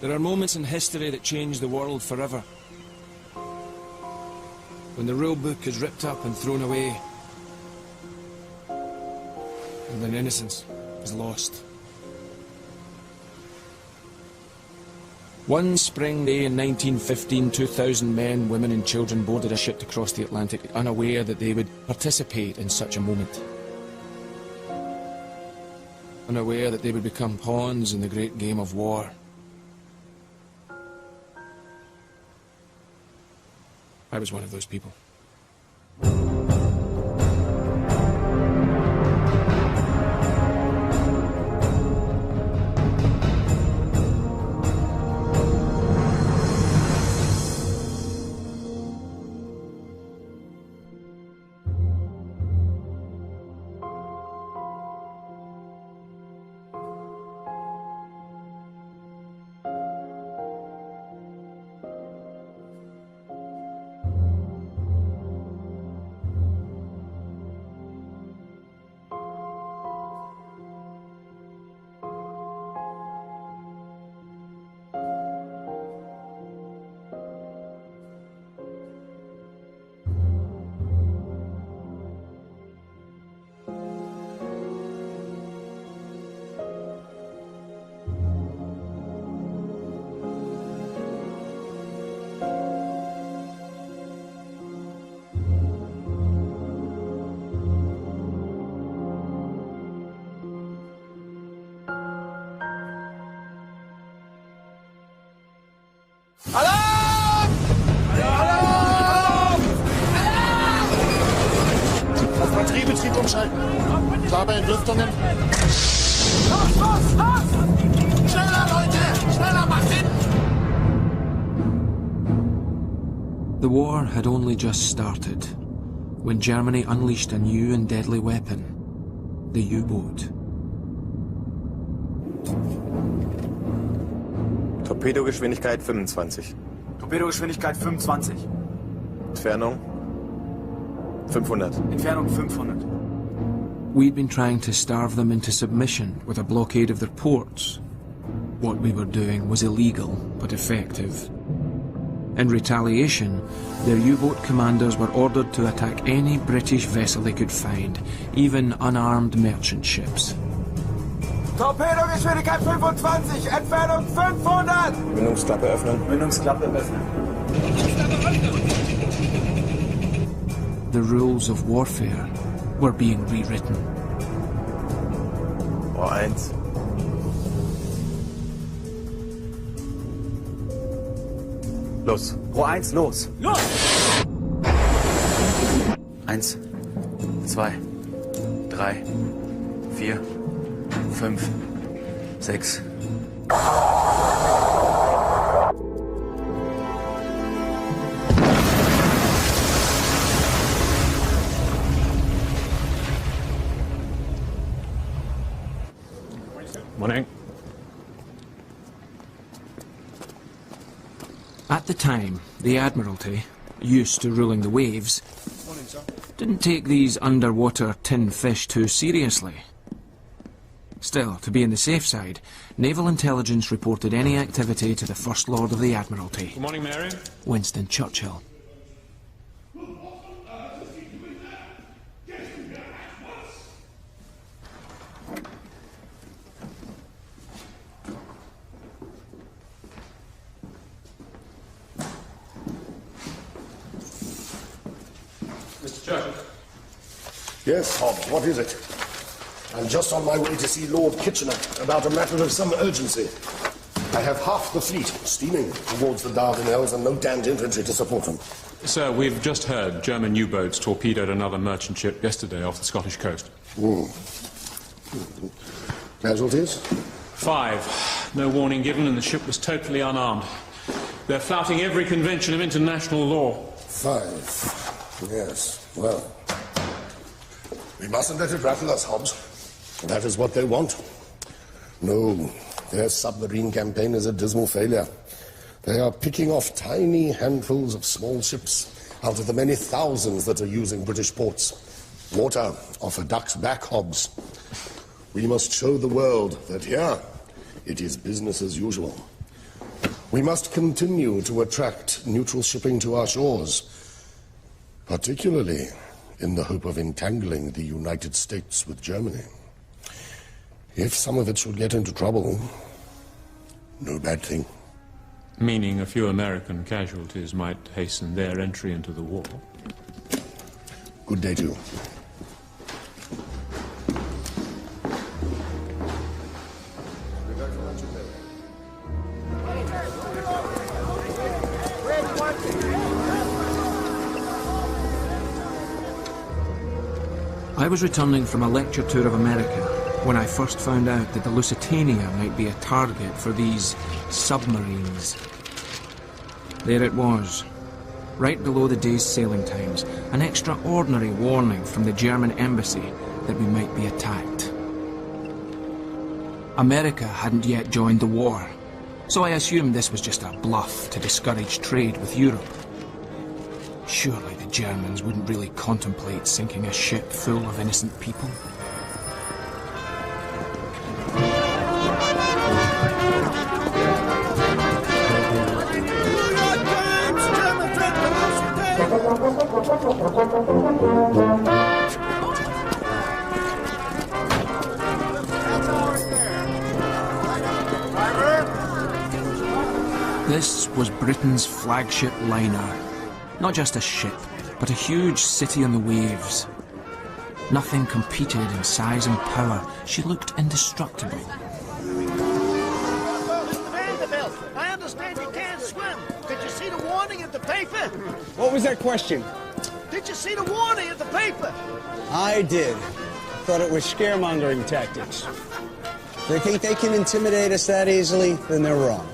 There are moments in history that change the world forever. When the rule book is ripped up and thrown away, and then innocence is lost. One spring day in 1915, 2,000 men, women and children boarded a ship to cross the Atlantic, unaware that they would participate in such a moment. Unaware that they would become pawns in the great game of war. I was one of those people. Alarm! Alarm! Alarm! Auf Batteriebetrieb umschalten. Klar bei Entlüftungen. Los, los, los! Schneller, Leute! Schneller, macht hin! The war had only just started when Germany unleashed a new and deadly weapon, the U-boat. Torpedogeschwindigkeit 25. Torpedogeschwindigkeit 25. Entfernung 500. Entfernung 500. We'd been trying to starve them into submission with a blockade of their ports. What we were doing was illegal, but effective. In retaliation, their U-boat commanders were ordered to attack any British vessel they could find, even unarmed merchant ships. Torpedogeschwindigkeit 25, Entfernung 500! Mündungsklappe öffnen. Mündungsklappe öffnen. The rules of warfare were being rewritten. Rohr 1. Los. Rohr 1, los! Los! 1, 2, 3, 4, 5, 6. Morning. At the time, the Admiralty, used to ruling the waves, didn't take these underwater tin fish too seriously. Still, to be on the safe side, Naval Intelligence reported any activity to the First Lord of the Admiralty. Good morning, Mary. Winston Churchill. Mr. Churchill. Yes, Hobbs, what is it? I'm just on my way to see Lord Kitchener about a matter of some urgency. I have half the fleet steaming towards the Dardanelles and no damned infantry to support them. Sir, we've just heard German U-boats torpedoed another merchant ship yesterday off the Scottish coast. Casualties? 5. No warning given and the ship was totally unarmed. They're flouting every convention of international law. 5. Yes, well. We mustn't let it rattle us, Hobbs. That is what they want. No, their submarine campaign is a dismal failure. They are picking off tiny handfuls of small ships out of the many thousands that are using British ports. Water off a duck's back, Hobbs. We must show the world that here it is business as usual. We must continue to attract neutral shipping to our shores, particularly in the hope of entangling the United States with Germany. If some of it should get into trouble, no bad thing. Meaning a few American casualties might hasten their entry into the war. Good day to you. I was returning from a lecture tour of America when I first found out that the Lusitania might be a target for these submarines. There it was, right below the day's sailing times, an extraordinary warning from the German embassy that we might be attacked. America hadn't yet joined the war, so I assumed this was just a bluff to discourage trade with Europe. Surely the Germans wouldn't really contemplate sinking a ship full of innocent people. This was Britain's flagship liner. Not just a ship, but a huge city on the waves. Nothing competed in size and power. She looked indestructible. Vanderbilt, I understand you can't swim. Did you see the warning in the paper? What was that question? Did you see the warning in the paper? I did. Thought it was scaremongering tactics. If they think they can intimidate us that easily, then they're wrong.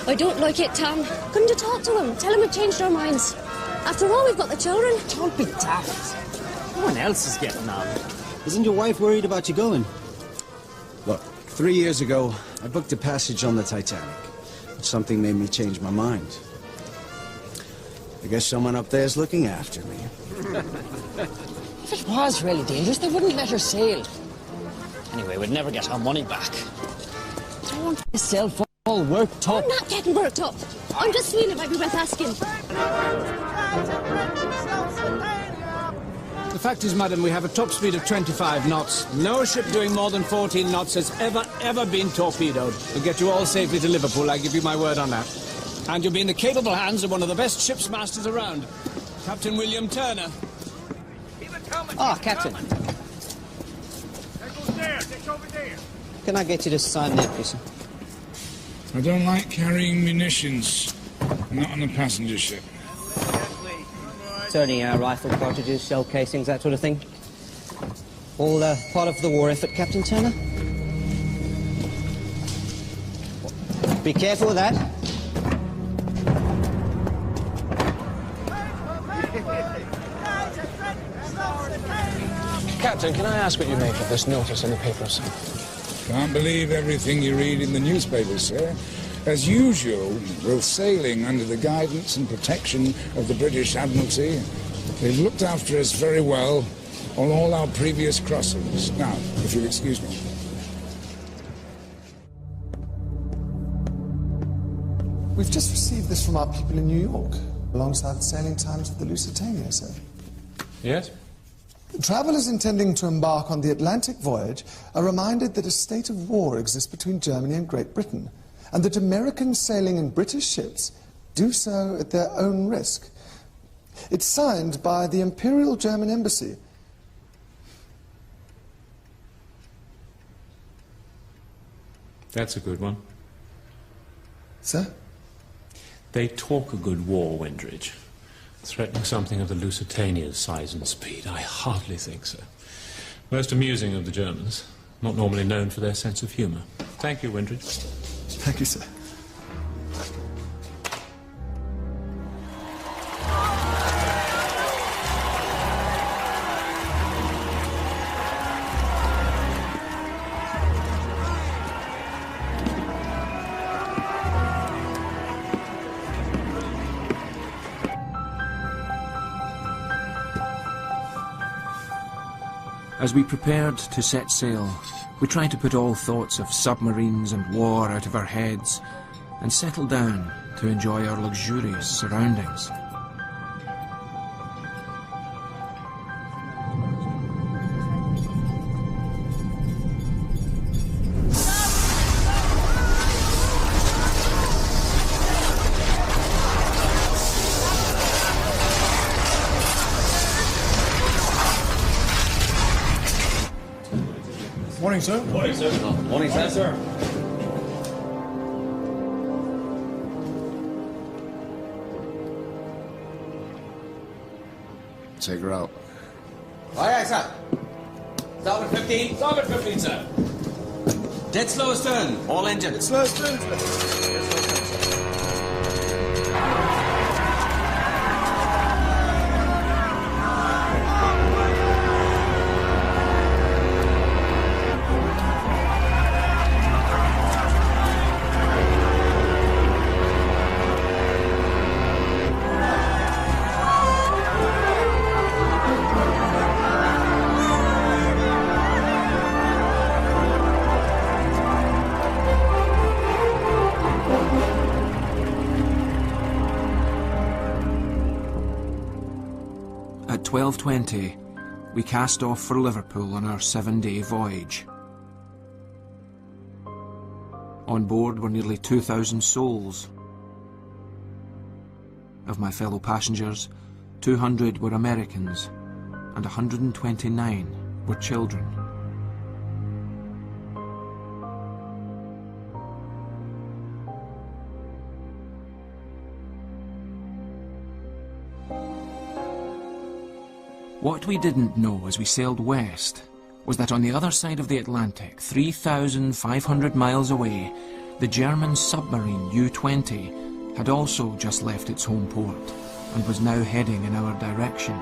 I don't like it, Tom. Couldn't you talk to him? Tell him we've changed our minds. After all, we've got the children. Don't be daft. No one else is getting on. Isn't your wife worried about you going? Look, 3 years ago, I booked a passage on the Titanic. But something made me change my mind. I guess someone up there's looking after me. If it was really dangerous, they wouldn't let her sail. Anyway, we'd never get our money back. Don't be yourself all worked up. I'm not getting worked up. I'm just seeing it might be worth asking. The fact is, madam, we have a top speed of 25 knots. No ship doing more than 14 knots has ever been torpedoed. We'll get you all safely to Liverpool, I give you my word on that. And you'll be in the capable hands of one of the best ship's masters around, Captain William Turner. Ah, Captain. Can I get you to sign that, please? I don't like carrying munitions. Not on a passenger ship. It's only rifle cartridges, shell casings, that sort of thing. All part of the war effort, Captain Turner. Be careful with that. Captain, can I ask what you make of this notice in the papers? Can't believe everything you read in the newspapers, sir. As usual, we're sailing under the guidance and protection of the British Admiralty. They've looked after us very well on all our previous crossings. Now, if you'll excuse me. We've just received this from our people in New York, alongside the sailing times of the Lusitania, sir. Yes? Travellers intending to embark on the Atlantic voyage are reminded that a state of war exists between Germany and Great Britain, and that Americans sailing in British ships do so at their own risk. It's signed by the Imperial German Embassy. That's a good one. Sir? They talk a good war, Windridge. Threatening something of the Lusitania's size and speed, I hardly think so. Most amusing of the Germans, not normally known for their sense of humour. Thank you, Windridge. Thank you, sir. As we prepared to set sail, We try to put all thoughts of submarines and war out of our heads and settle down to enjoy our luxurious surroundings. Morning, sir. Morning, sir. Morning, sir. Sir. Take her out. Aye, aye, sir. Starboard 15. Starboard 15, sir. Dead slow astern. All engines. Slow astern. At 12:20, we cast off for Liverpool on our 7-day voyage. On board were nearly 2,000 souls. Of my fellow passengers, 200 were Americans, and 129 were children. What we didn't know as we sailed west was that on the other side of the Atlantic, 3,500 miles away, the German submarine U-20 had also just left its home port and was now heading in our direction.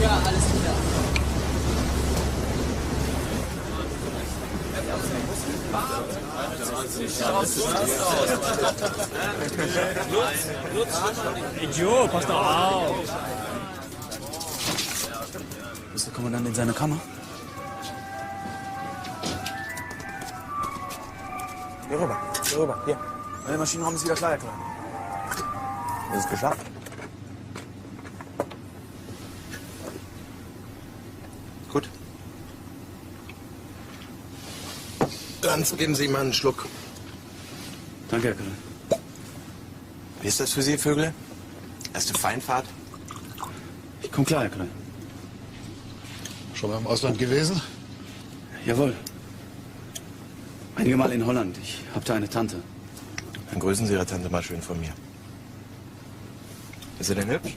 Ja, alles klar. Idiot, pass doch auf! Ist der Kommandant in seiner Kammer? Hier rüber, hier rüber, hier. Der Maschinenraum ist wieder klar, Herr Klein. Ist es geschafft? Gut. Dann geben Sie mal einen Schluck. Danke, Herr Klein. Wie ist das für Sie, Vögel? Erste Feinfahrt? Ich komm klar, Herr Klein. Schon mal im Ausland gewesen? Jawohl. Einige Mal in Holland. Ich hab da eine Tante. Dann grüßen Sie Ihre Tante mal schön von mir. Ist sie denn hübsch?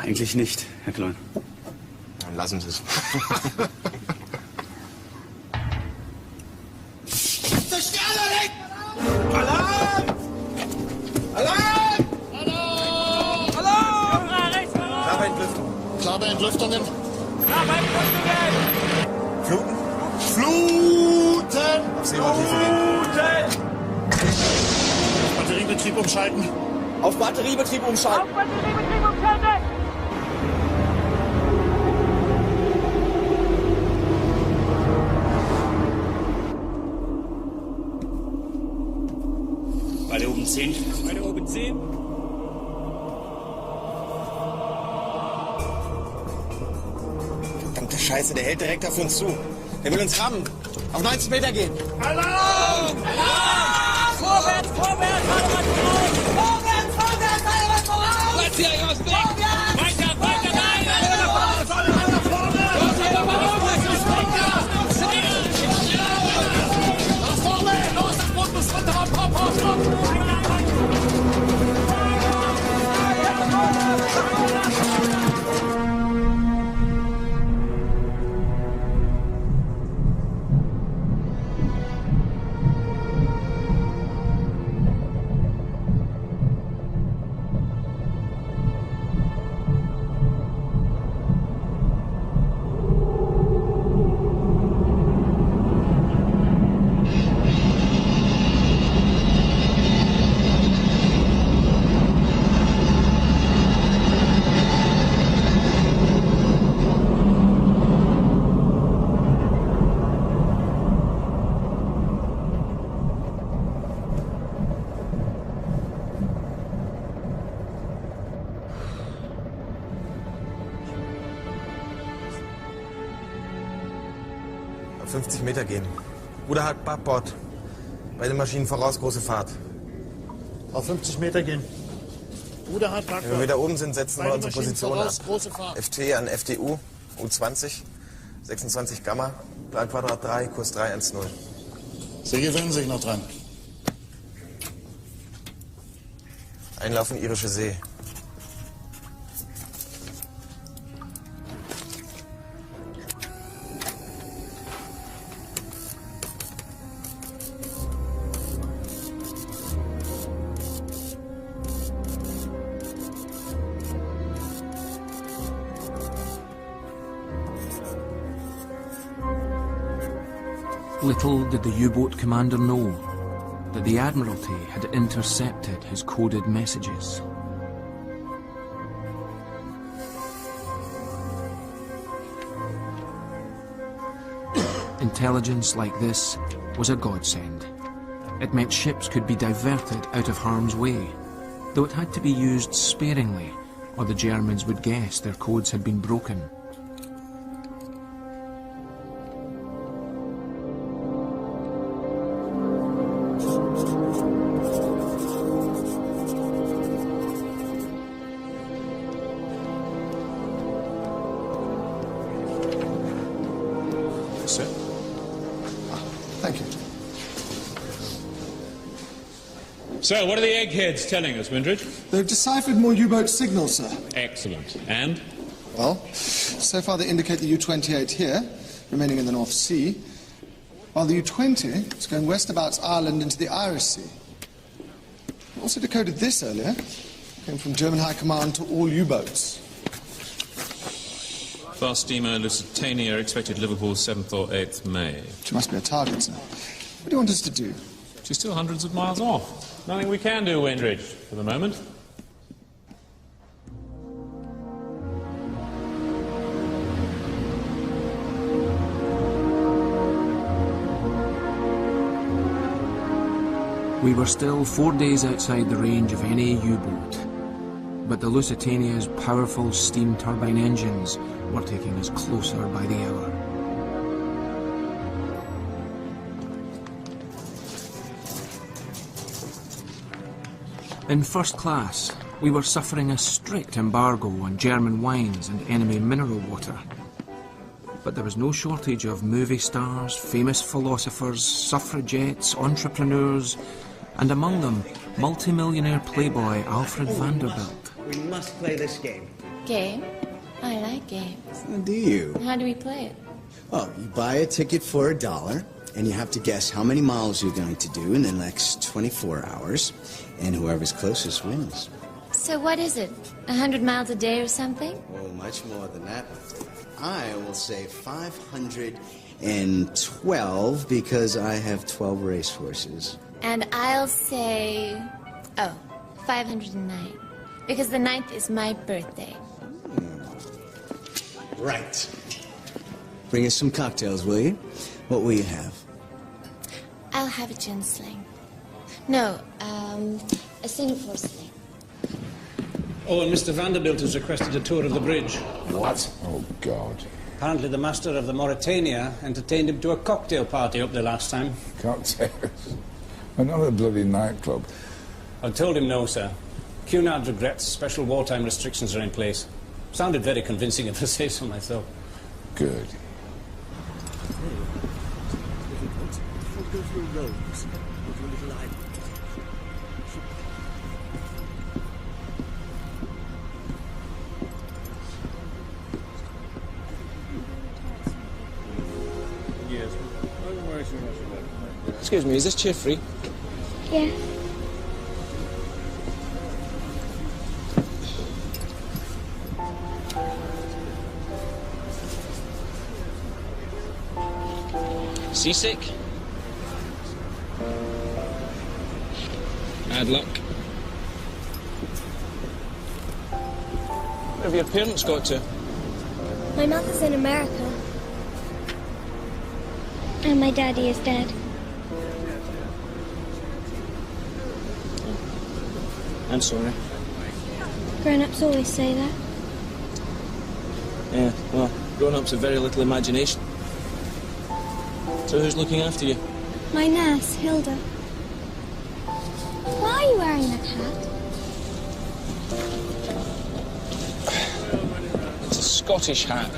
Eigentlich nicht, Herr Klein. Dann lassen Sie es. Alarm! Alarm! Hallo! Hallo! Klar bei Entlüftung. Klar bei Entlüftungen? Klar bei Entlüftungen! Fluten? Fluten! Auf Seehochtiefe gehen. Batteriebetrieb umschalten. Auf Batteriebetrieb umschalten! Auf Batteriebetrieb umschalten! Beide oben 10. Beide oben 10. Verdammte Scheiße, der hält direkt auf uns zu. Der will uns rammen. Auf 90 Meter gehen. Alarm! Alarm! Vorwärts, vorwärts, alle was voraus! Vorwärts, vorwärts, alle was voraus! Platz hier, aus dem Weg! Weiter, weiter, nein! Alle nach vorne! Nach vorne! Los, das Boot muss runter! Hopp, hopp, hopp, hopp! Auf 50 Meter gehen. Ruderhaken Backbord. Beide Maschinen voraus, große Fahrt. Auf 50 Meter gehen. Ruderhaken Backbord. Wenn wir da oben sind, setzen wir Beide unsere Maschinen Position voraus, ab. große Fahrt. FT an FDU, U20, 26 Gamma, Plan Quadrat 3, Kurs 310. Sie gewöhnen sich noch dran. Einlauf in Irische See. Little did the U-boat commander know that the Admiralty had intercepted his coded messages. Intelligence like this was a godsend. It meant ships could be diverted out of harm's way, though it had to be used sparingly, or the Germans would guess their codes had been broken. Sir? Thank you. So, what are the eggheads telling us, Windridge? They've deciphered more U-boat signals, sir. Excellent. And? Well, so far they indicate the U-28 here, remaining in the North Sea, while the U-20 is going westabouts Ireland into the Irish Sea. We also decoded this earlier. Came from German High Command to all U-boats. Fast steamer Lusitania expected Liverpool 7th or 8th May. She must be a target, sir. What do you want us to do? She's still hundreds of miles off. Nothing we can do, Windridge, for the moment. We were still 4 days outside the range of any U-boat, but the Lusitania's powerful steam turbine engines were taking us closer by the hour. In first class, we were suffering a strict embargo on German wines and enemy mineral water. But there was no shortage of movie stars, famous philosophers, suffragettes, entrepreneurs, and among them, multimillionaire playboy Alfred Vanderbilt. We must play this game. Game? I like games. Do you? How do we play it? Well, you buy a ticket for $1, and you have to guess how many miles you're going to do in the next 24 hours, and whoever's closest wins. So what is it? 100 miles a day or something? Oh, much more than that. I will say 512 because I have 12 racehorses. And I'll say... 509. Because the 9th is my birthday. Right. Bring us some cocktails, will you? What will you have? I'll have a gin sling. No, a Singapore sling. Oh, and Mr. Vanderbilt has requested a tour of the bridge. What? Oh, God. Apparently the master of the Mauritania entertained him to a cocktail party up there last time. Cocktails? Another bloody nightclub. I told him no, sir. Cunard regrets special wartime restrictions are in place. Sounded very convincing if I say so myself. Good. Go through a road, go to a little island. Excuse me, is this chair free? Yeah. Seasick? Bad luck. Where have your parents got to? My mother's in America. And my daddy is dead. I'm sorry. Grown-ups always say that. Yeah, well, grown-ups have very little imagination. So who's looking after you? My nurse, Hilda. Why are you wearing that hat? It's a Scottish hat.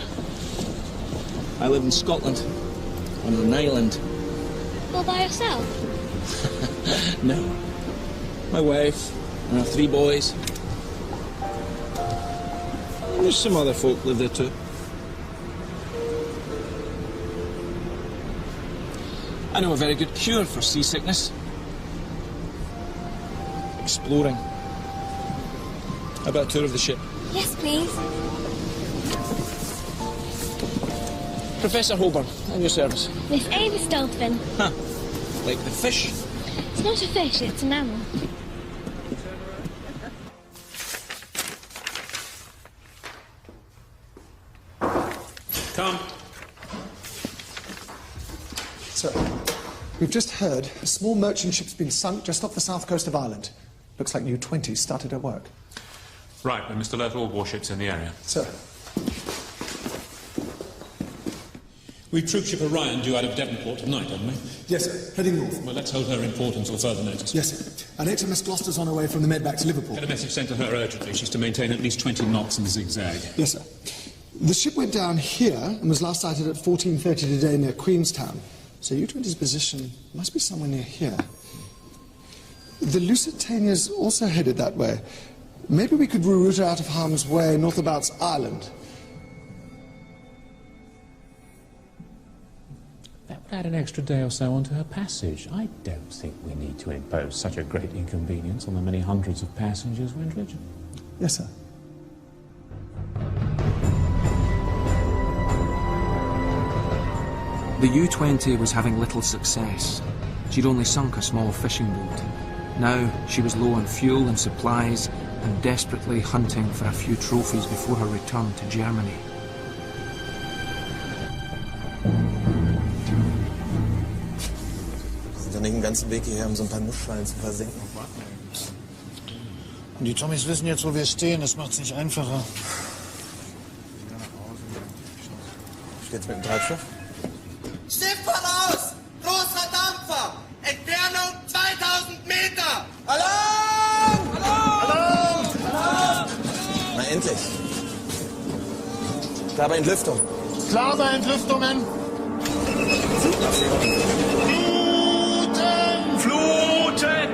I live in Scotland, on an island. All by yourself? No. My wife and our 3 boys. And there's some other folk live there too. I know a very good cure for seasickness. Exploring. How about a tour of the ship? Yes, please. Professor Holbourn, at your service. Miss Avis Dolphin. Huh. Like the fish? It's not a fish, it's an mammal. Come. Sir, we've just heard a small merchant ship's been sunk just off the south coast of Ireland. Looks like New 20 started her work. Right, we must alert all warships in the area. Sir. We've troopship Orion due out of Devonport tonight, haven't we? Yes, sir. Heading north. Well, let's hold her in port until further notice. Yes, sir. And HMS Gloucester's on her way from the Med back to Liverpool. Get a message sent to her urgently. She's to maintain at least 20 knots and zigzag. Yes, sir. The ship went down here and was last sighted at 14:30 today near Queenstown. So U-20's position must be somewhere near here. The Lusitania's also headed that way. Maybe we could reroute her out of harm's way north about Ireland. That would add an extra day or so onto her passage. I don't think we need to impose such a great inconvenience on the many hundreds of passengers, Windridge. Yes, sir. The U-20 was having little success. She'd only sunk a small fishing boat. Now she was low on fuel and supplies and desperately hunting for a few trophies before her return to Germany. Wir sind ja nicht den ganzen Weg hierher, um so ein paar Nussschalen zu versenken. Und die Tommys wissen jetzt, wo wir stehen. Das macht's nicht einfacher. Steht's mit dem Treibstoff? Schiff voraus! Großer Dampfer! Entfernung 2000 Meter! Alarm! Alarm! Alarm! Na endlich. Klar bei Entlüftung. Klar bei Entlüftungen. Fluten! Fluten!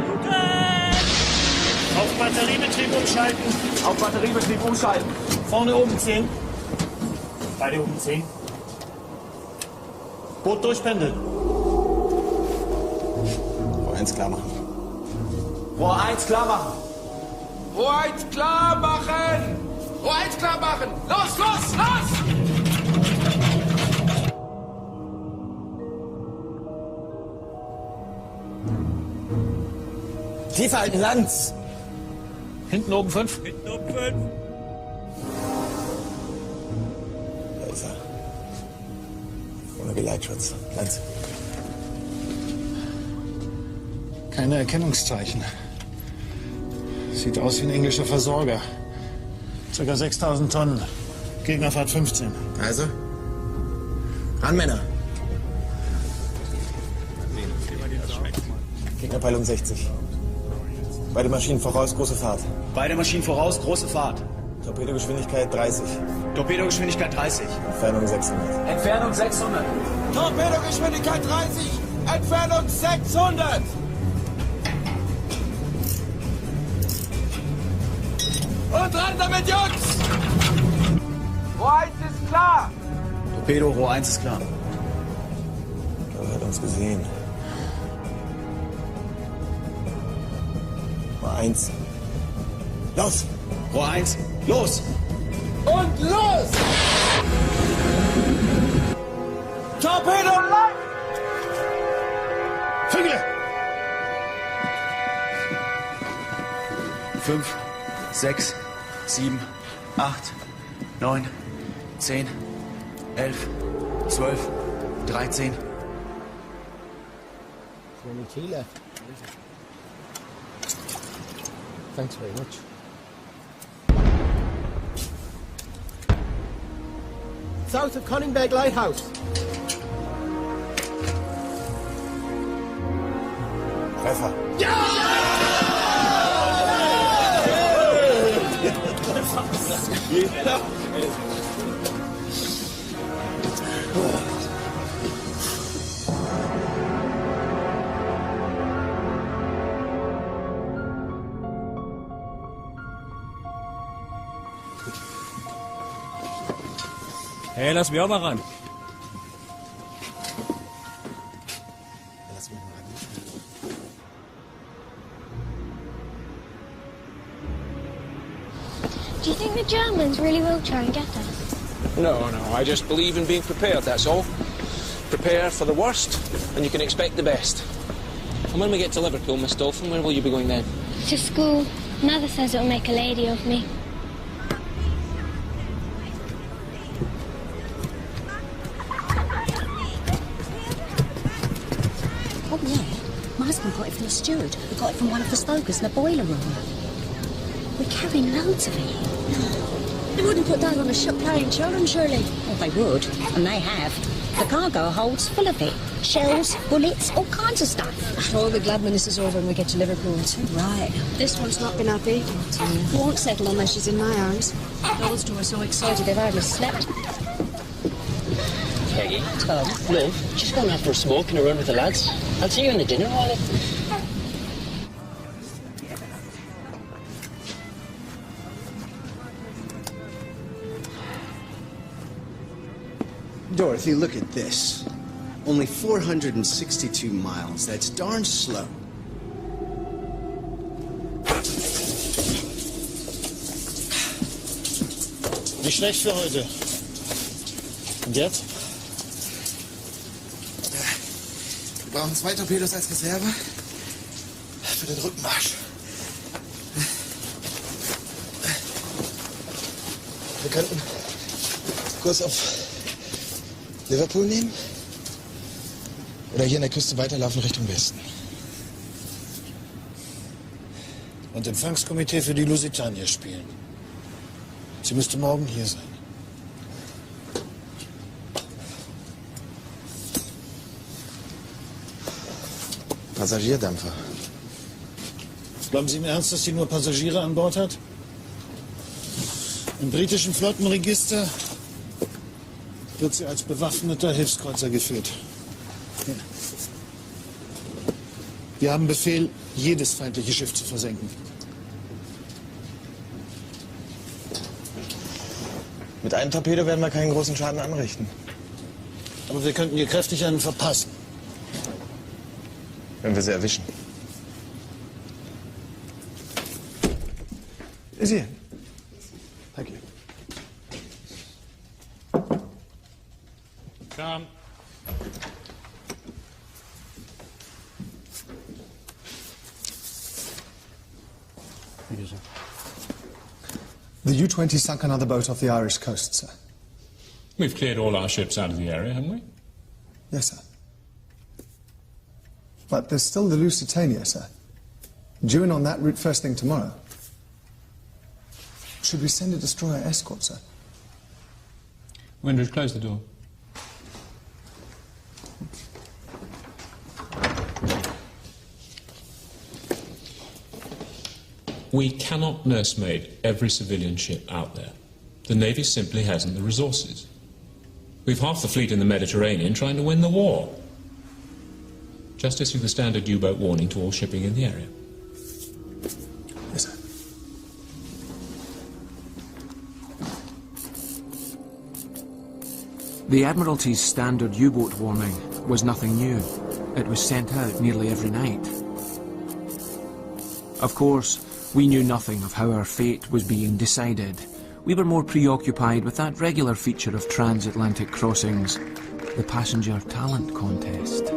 Auf Batteriebetrieb umschalten. Auf Batteriebetrieb umschalten. Vorne oben 10. Beide oben 10. Boot durchpendeln. Rohr 1 klar machen. Rohr 1 klar machen! Rohr 1 klar machen! Rohr 1 klar machen! Los, los, los! Tiefer halten, Lanz! Hinten oben 5. Hinten oben 5. Da ist er. Ohne Geleitschutz. Lanz. Keine Erkennungszeichen. Sieht aus wie ein englischer Versorger. Circa 6000 Tonnen. Gegnerfahrt 15. Also? Ran, Männer. Gegnerpeilung 60. Beide Maschinen voraus, große Fahrt. Beide Maschinen voraus, große Fahrt. Torpedogeschwindigkeit 30. Torpedogeschwindigkeit 30. Entfernung 600. Entfernung 600. Torpedogeschwindigkeit 30! Entfernung 600! Und ran damit, Jungs! Rohr 1 ist klar! Torpedo, Rohr 1 ist klar. Er hat uns gesehen. Rohr 1. Los! Rohr 1, los! Und los! Torpedo live! Fügle! 5, 6, 7, 8, 9, 10, 11, 12, 13. Thanks very much. South of Coningberg Lighthouse. Treffer. Hey, lass mich auch mal ran. Do you think the Germans really will try and get us? No, I just believe in being prepared, that's all. Prepare for the worst, and you can expect the best. And when we get to Liverpool, Miss Dolphin, where will you be going then? To school. Mother says it'll make a lady of me. Oh, yeah. My husband got it from the steward, who got it from one of the stokers in the boiler room. We're carrying loads of it. They wouldn't put that on a ship carrying children, surely. Well, they would, and they have. The cargo holds full of it. Shells, bullets, all kinds of stuff. Oh, the glad this is over and we get to Liverpool. Too right. This one's not been happy. Won't settle unless she's in my arms. Those two are so excited they've hardly slept. Peggy, Tom, love, just going out for a smoke and a run with the lads. I'll see you in the dinner hall. Dorothy, look at this. Only 462 miles. That's darn slow. Nicht schlecht für heute. Und jetzt? Wir brauchen 2 Torpedos als Reserve für den Rückmarsch. Wir könnten Kurs auf Liverpool nehmen oder hier an der Küste weiterlaufen Richtung Westen. Und Empfangskomitee für die Lusitania spielen. Sie müsste morgen hier sein. Passagierdampfer. Glauben Sie im Ernst, dass sie nur Passagiere an Bord hat? Im britischen Flottenregister wird sie als bewaffneter Hilfskreuzer geführt. Ja. Wir haben Befehl, jedes feindliche Schiff zu versenken. Mit einem Torpedo werden wir keinen großen Schaden anrichten. Aber wir könnten ihr kräftig einen verpassen. Wenn wir sie erwischen. Is Ian? Thank you. Come. The U-20 sunk another boat off the Irish coast, sir. We've cleared all our ships out of the area, haven't we? Yes, sir. But there's still the Lusitania, sir. Due in on that route first thing tomorrow. Should we send a destroyer escort, sir? Windridge, close the door. We cannot nursemaid every civilian ship out there. The Navy simply hasn't the resources. We've half the fleet in the Mediterranean trying to win the war. Just issue the standard U-boat warning to all shipping in the area. Yes, sir. The Admiralty's standard U-boat warning was nothing new. It was sent out nearly every night. Of course, we knew nothing of how our fate was being decided. We were more preoccupied with that regular feature of transatlantic crossings, the passenger talent contest.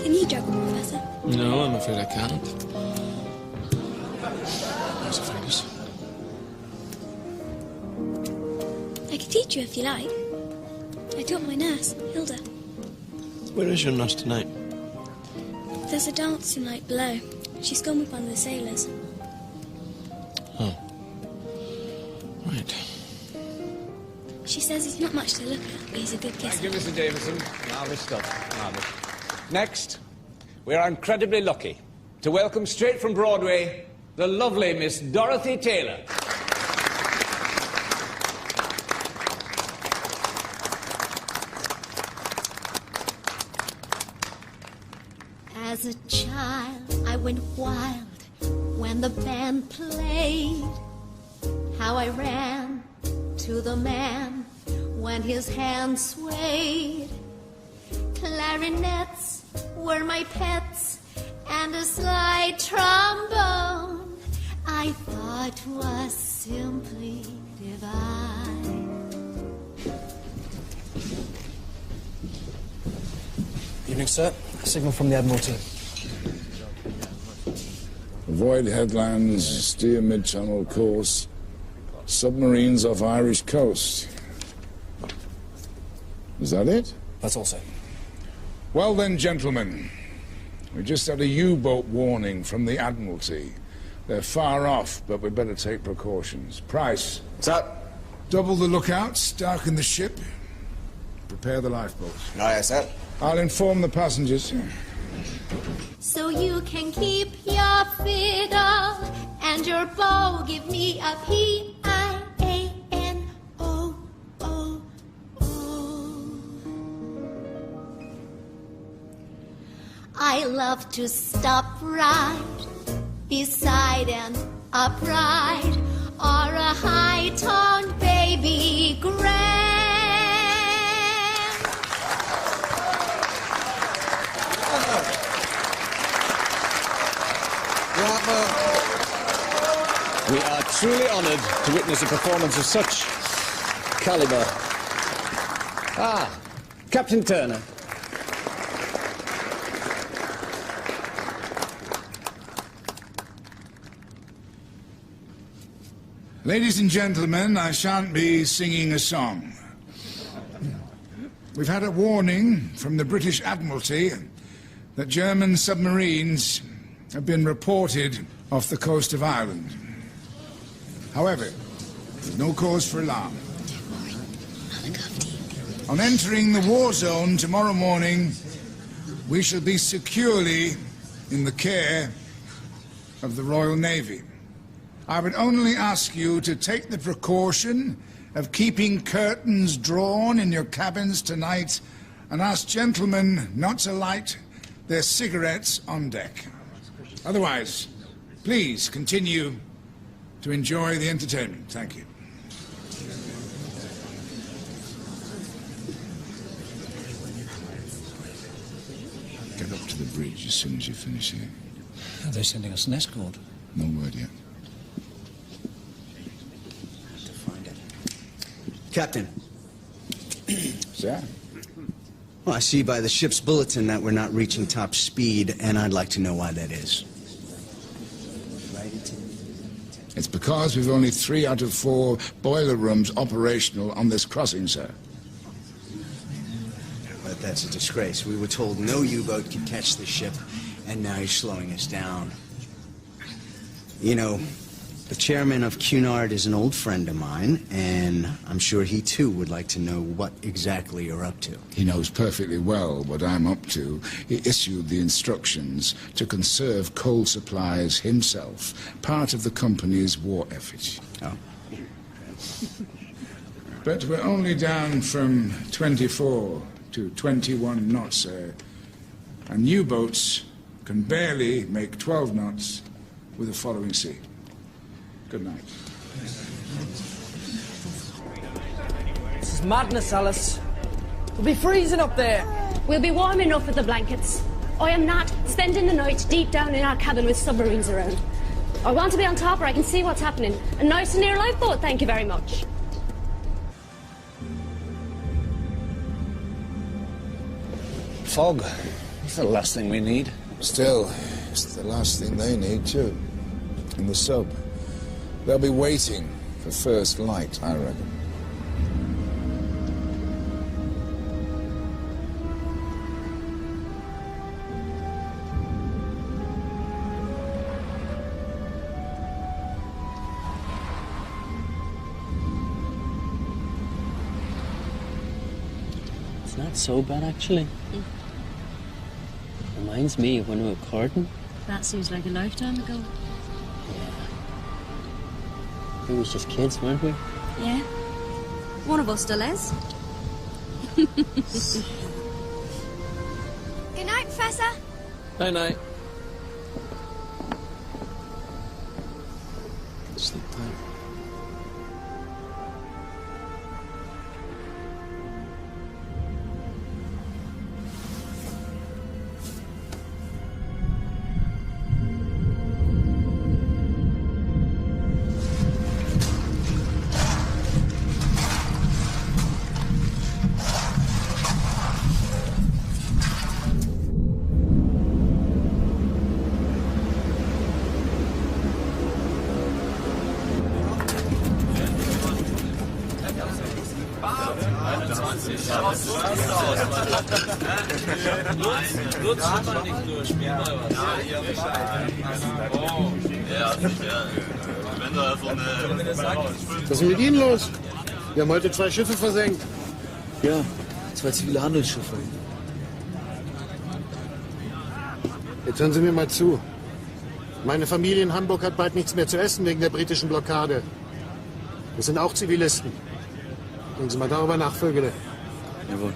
Can you juggle, Professor? No, I'm afraid I can't. There's a fingers. I could teach you if you like. I taught my nurse, Hilda. Where is your nurse tonight? There's a dance tonight below. She's gone with one of the sailors. Oh. Right. She says he's not much to look at, but he's a good kisser. Thank you, Mr. Davison. Marvellous stuff. Marvellous. Next, we are incredibly lucky to welcome straight from Broadway the lovely Miss Dorothy Taylor. As a child, I went wild when the band played. How I ran to the man when his hand swayed. Clarinets were my pets and a slide trombone I thought was simply divine. Evening, sir. Signal from the Admiralty. Avoid headlands, steer mid-channel course. Submarines off Irish coast. Is that it? That's all, sir. Well then, gentlemen, we just had a U-boat warning from the Admiralty. They're far off, but we better take precautions. Price. Sir. Double the lookouts, darken the ship, prepare the lifeboats. Aye, sir. I'll inform the passengers. So you can keep your fiddle and your bow. Give me a P-I-A-N-O-O-O. I love to stop right beside an upright or a high-toned baby grand. We are truly honoured to witness a performance of such calibre. Ah, Captain Turner. Ladies and gentlemen, I shan't be singing a song. We've had a warning from the British Admiralty that German submarines have been reported off the coast of Ireland. However, there's no cause for alarm. On entering the war zone tomorrow morning, we shall be securely in the care of the Royal Navy. I would only ask you to take the precaution of keeping curtains drawn in your cabins tonight and ask gentlemen not to light their cigarettes on deck. Otherwise, please continue to enjoy the entertainment. Thank you. Get up to the bridge as soon as you finish here. Are they sending us an escort? No word yet. To find it. Captain. Sir? Well, I see by the ship's bulletin that we're not reaching top speed, and I'd like to know why that is. It's because we've only 3 out of 4 boiler rooms operational on this crossing, sir. But that's a disgrace. We were told no U-boat could catch the ship, and now you're slowing us down. You know, the chairman of Cunard is an old friend of mine, and I'm sure he too would like to know what exactly you're up to. He knows perfectly well what I'm up to. He issued the instructions to conserve coal supplies himself, part of the company's war effort. Oh. But we're only down from 24 to 21 knots, sir. And U-boats can barely make 12 knots with a following sea. Good night. This is madness, Alice. We'll be freezing up there. We'll be warm enough with the blankets. I am not spending the night deep down in our cabin with submarines around. I want to be on top where I can see what's happening. A nice and near lifeboat, thank you very much. Fog. It's the last thing we need. Still, it's the last thing they need, too. In the sub. They'll be waiting for first light, I reckon. It's not so bad, actually. Reminds me of when we were courting. That seems like a lifetime ago. We was just kids, weren't we? Yeah. One of us still is. Good night, Professor. Night-night. Sleep tight. Was ist denn mit Ihnen los? Wir haben heute 2 Schiffe versenkt. Ja, 2 zivile Handelsschiffe. Jetzt hören Sie mir mal zu. Meine Familie in Hamburg hat bald nichts mehr zu essen wegen der britischen Blockade. Wir sind auch Zivilisten. Denken Sie mal darüber nach, Vögele. Jawohl.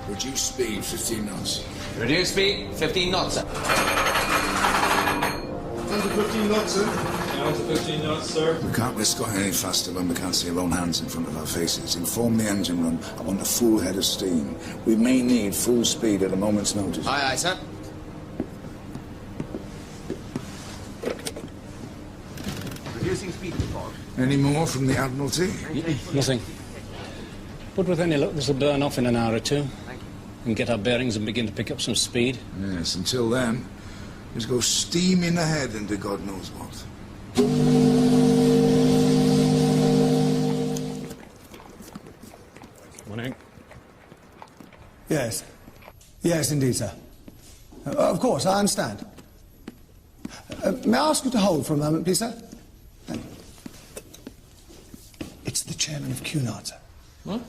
Reduce speed 15 knots. Reduce speed 15 knots, sir. Under 15 knots, sir. Down to 15 knots, sir. We can't risk going any faster when we can't see our own hands in front of our faces. Inform the engine room. I want a full head of steam. We may need full speed at a moment's notice. Aye, aye, sir. Reducing speed report. Any more from the Admiralty? Nothing. But with any luck, this will burn off in an hour or two. And get our bearings and begin to pick up some speed. Yes, until then, just go steaming ahead into God knows what. Morning. Yes. Yes, indeed, sir. Of course, I understand. May I ask you to hold for a moment, please, sir? Thank you. It's the chairman of Cunard, sir. What?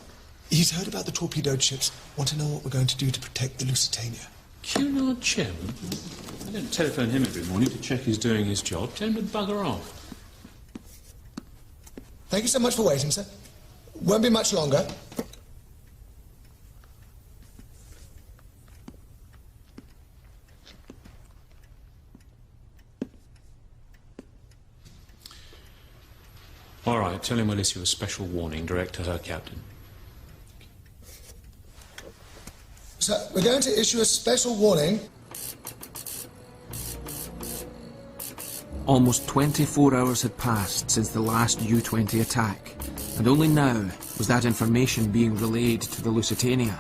He's heard about the torpedoed ships. Want to know what we're going to do to protect the Lusitania. Cunard chairman? I don't telephone him every morning to check he's doing his job. Tell him to bugger off. Thank you so much for waiting, sir. Won't be much longer. All right, tell him we'll issue a special warning direct to her captain. Sir, we're going to issue a special warning. Almost 24 hours had passed since the last U-20 attack, and only now was that information being relayed to the Lusitania.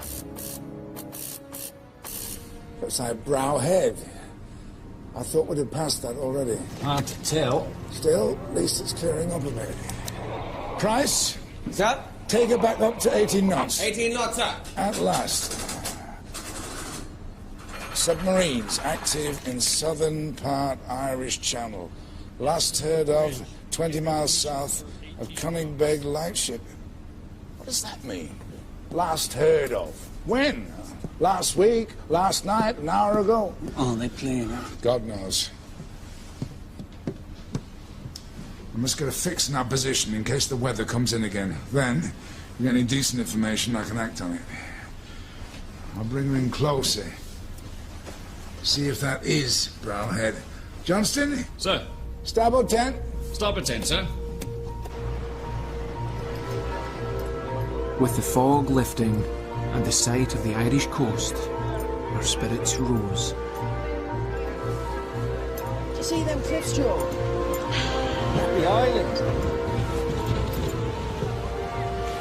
Looks like Brow Head. I thought we'd have passed that already. Hard to tell. Still, at least it's clearing up a bit. Price? Sir? Take it back up to 18 knots. 18 knots, sir. At last. Submarines active in southern part Irish Channel. Last heard of 20 miles south of Cunningbeg Lightship. What does that mean? Last heard of. When? Last week? Last night? An hour ago? Oh, they playing, huh? God knows. We must get a fix in our position in case the weather comes in again. Then, if we get any decent information, I can act on it. I'll bring her in closer. See if that is Brown Head. Johnston? Sir. Starboard 10. Starboard 10, sir. With the fog lifting and the sight of the Irish coast, our spirits rose. Do you see them cliffs, Joe? The island.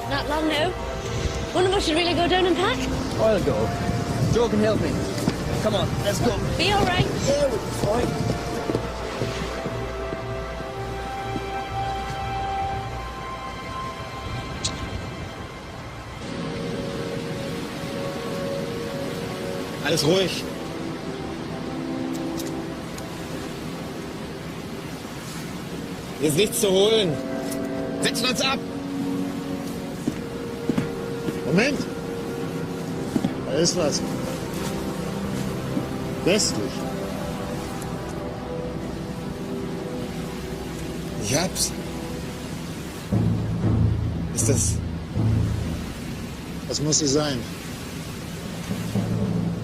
Not long now. One of us should really go down and pack. I'll go. Joe can help me. Come on, let's go. Be all right. Yeah, we'll be fine. Alles ruhig. Hier ist nichts zu holen. Setzen uns ab. Moment. Da ist was. Westlich. Ich hab's. Ist das... Was muss sie sein?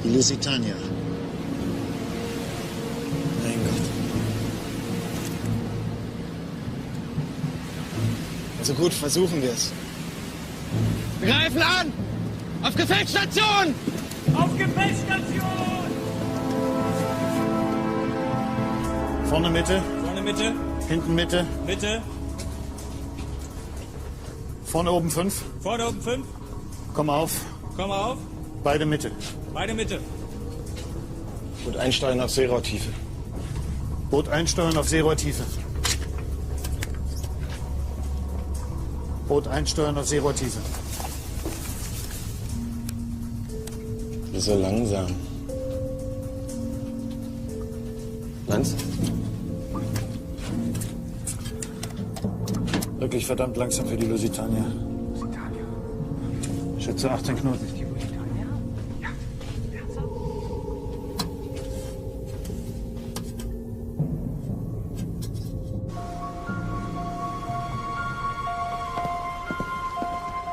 Die Lusitania. Mein Gott. Also gut, versuchen wir es. Wir greifen an! Auf Gefechtsstation! Auf Gefechtsstation! Vorne Mitte. Vorne Mitte. Hinten Mitte. Mitte. Vorne oben 5. Vorne oben 5. Komm auf. Komm auf. Beide Mitte. Beide Mitte. Boot einsteuern auf Seerohrtiefe. Boot einsteuern auf Seerohrtiefe. Boot einsteuern auf Seerohrtiefe. So langsam. Meinst Wirklich verdammt langsam für die Lusitania. Schätze 18 Knoten.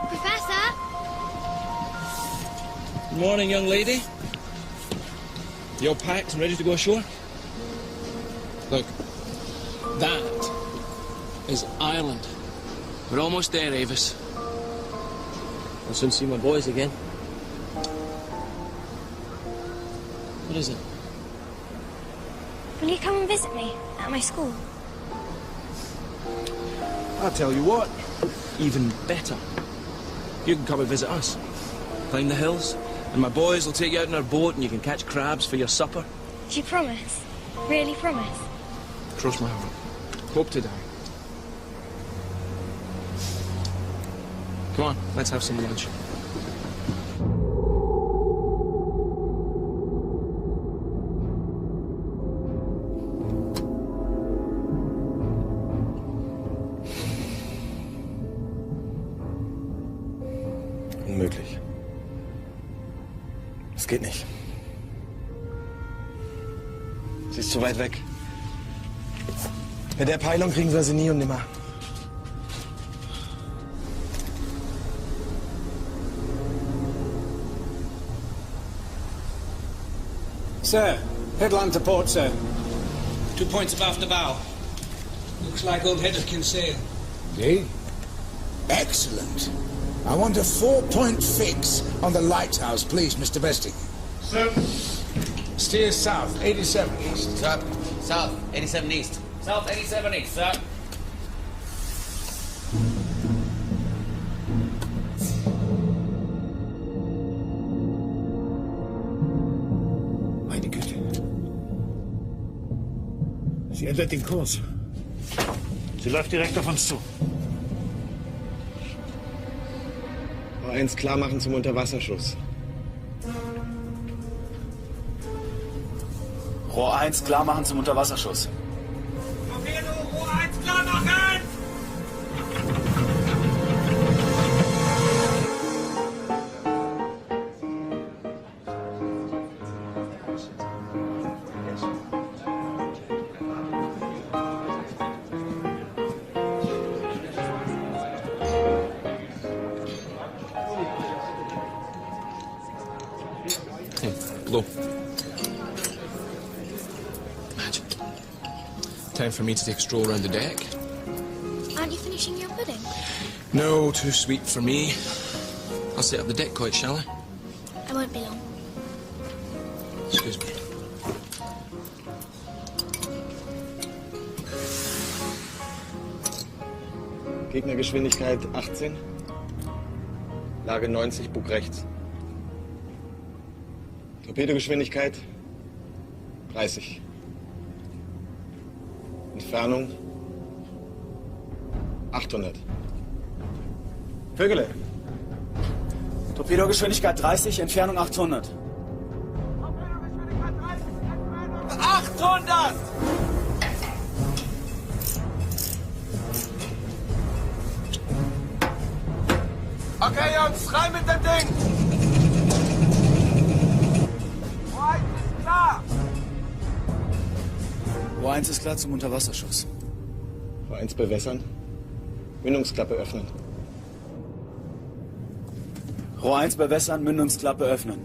Professor? Good morning, young lady. You all packed and ready to go ashore? Look, that is Ireland. We're almost there, Avis. I'll soon see my boys again. What is it? Will you come and visit me at my school? I'll tell you what, even better. You can come and visit us. Climb the hills, and my boys will take you out in our boat and you can catch crabs for your supper. Do you promise? Really promise? Cross my heart. Hope to die. Come on, let's have some lunch. Unmöglich. Es geht nicht. Sie ist zu weit weg. Mit der Peilung kriegen wir sie nie und nimmer. Sir, headland to port, sir. 2 points abaft the bow. Looks like old Hedda can sail. Okay. Excellent. I want a 4-point fix on the lighthouse, please, Mr. Besting. Sir. Steer south, 87 east. Sir. South, 87 east. South, 87 east, sir. Meine Güte. Sie ändert den Kurs. Sie läuft direkt auf uns zu. Rohr 1 klar machen zum Unterwasserschuss. Rohr 1 klar machen zum Unterwasserschuss. Torpedo, Rohr 1 klar machen! Blow. Imagine. Time for me to take a stroll around the deck. Aren't you finishing your pudding? No, too sweet for me. I'll set up the deck quite, shall I? I won't be long. Excuse me. Gegnergeschwindigkeit 18. Lage 90, Bug rechts. Torpedogeschwindigkeit 30. Entfernung 800. Vögele. Torpedogeschwindigkeit 30, Entfernung 800. 800! Okay, Jungs, rein mit dem Ding! Rohr 1 ist klar! Rohr 1 ist klar zum Unterwasserschuss. Rohr 1 bewässern. Mündungsklappe öffnen. Rohr 1 bewässern, Mündungsklappe öffnen.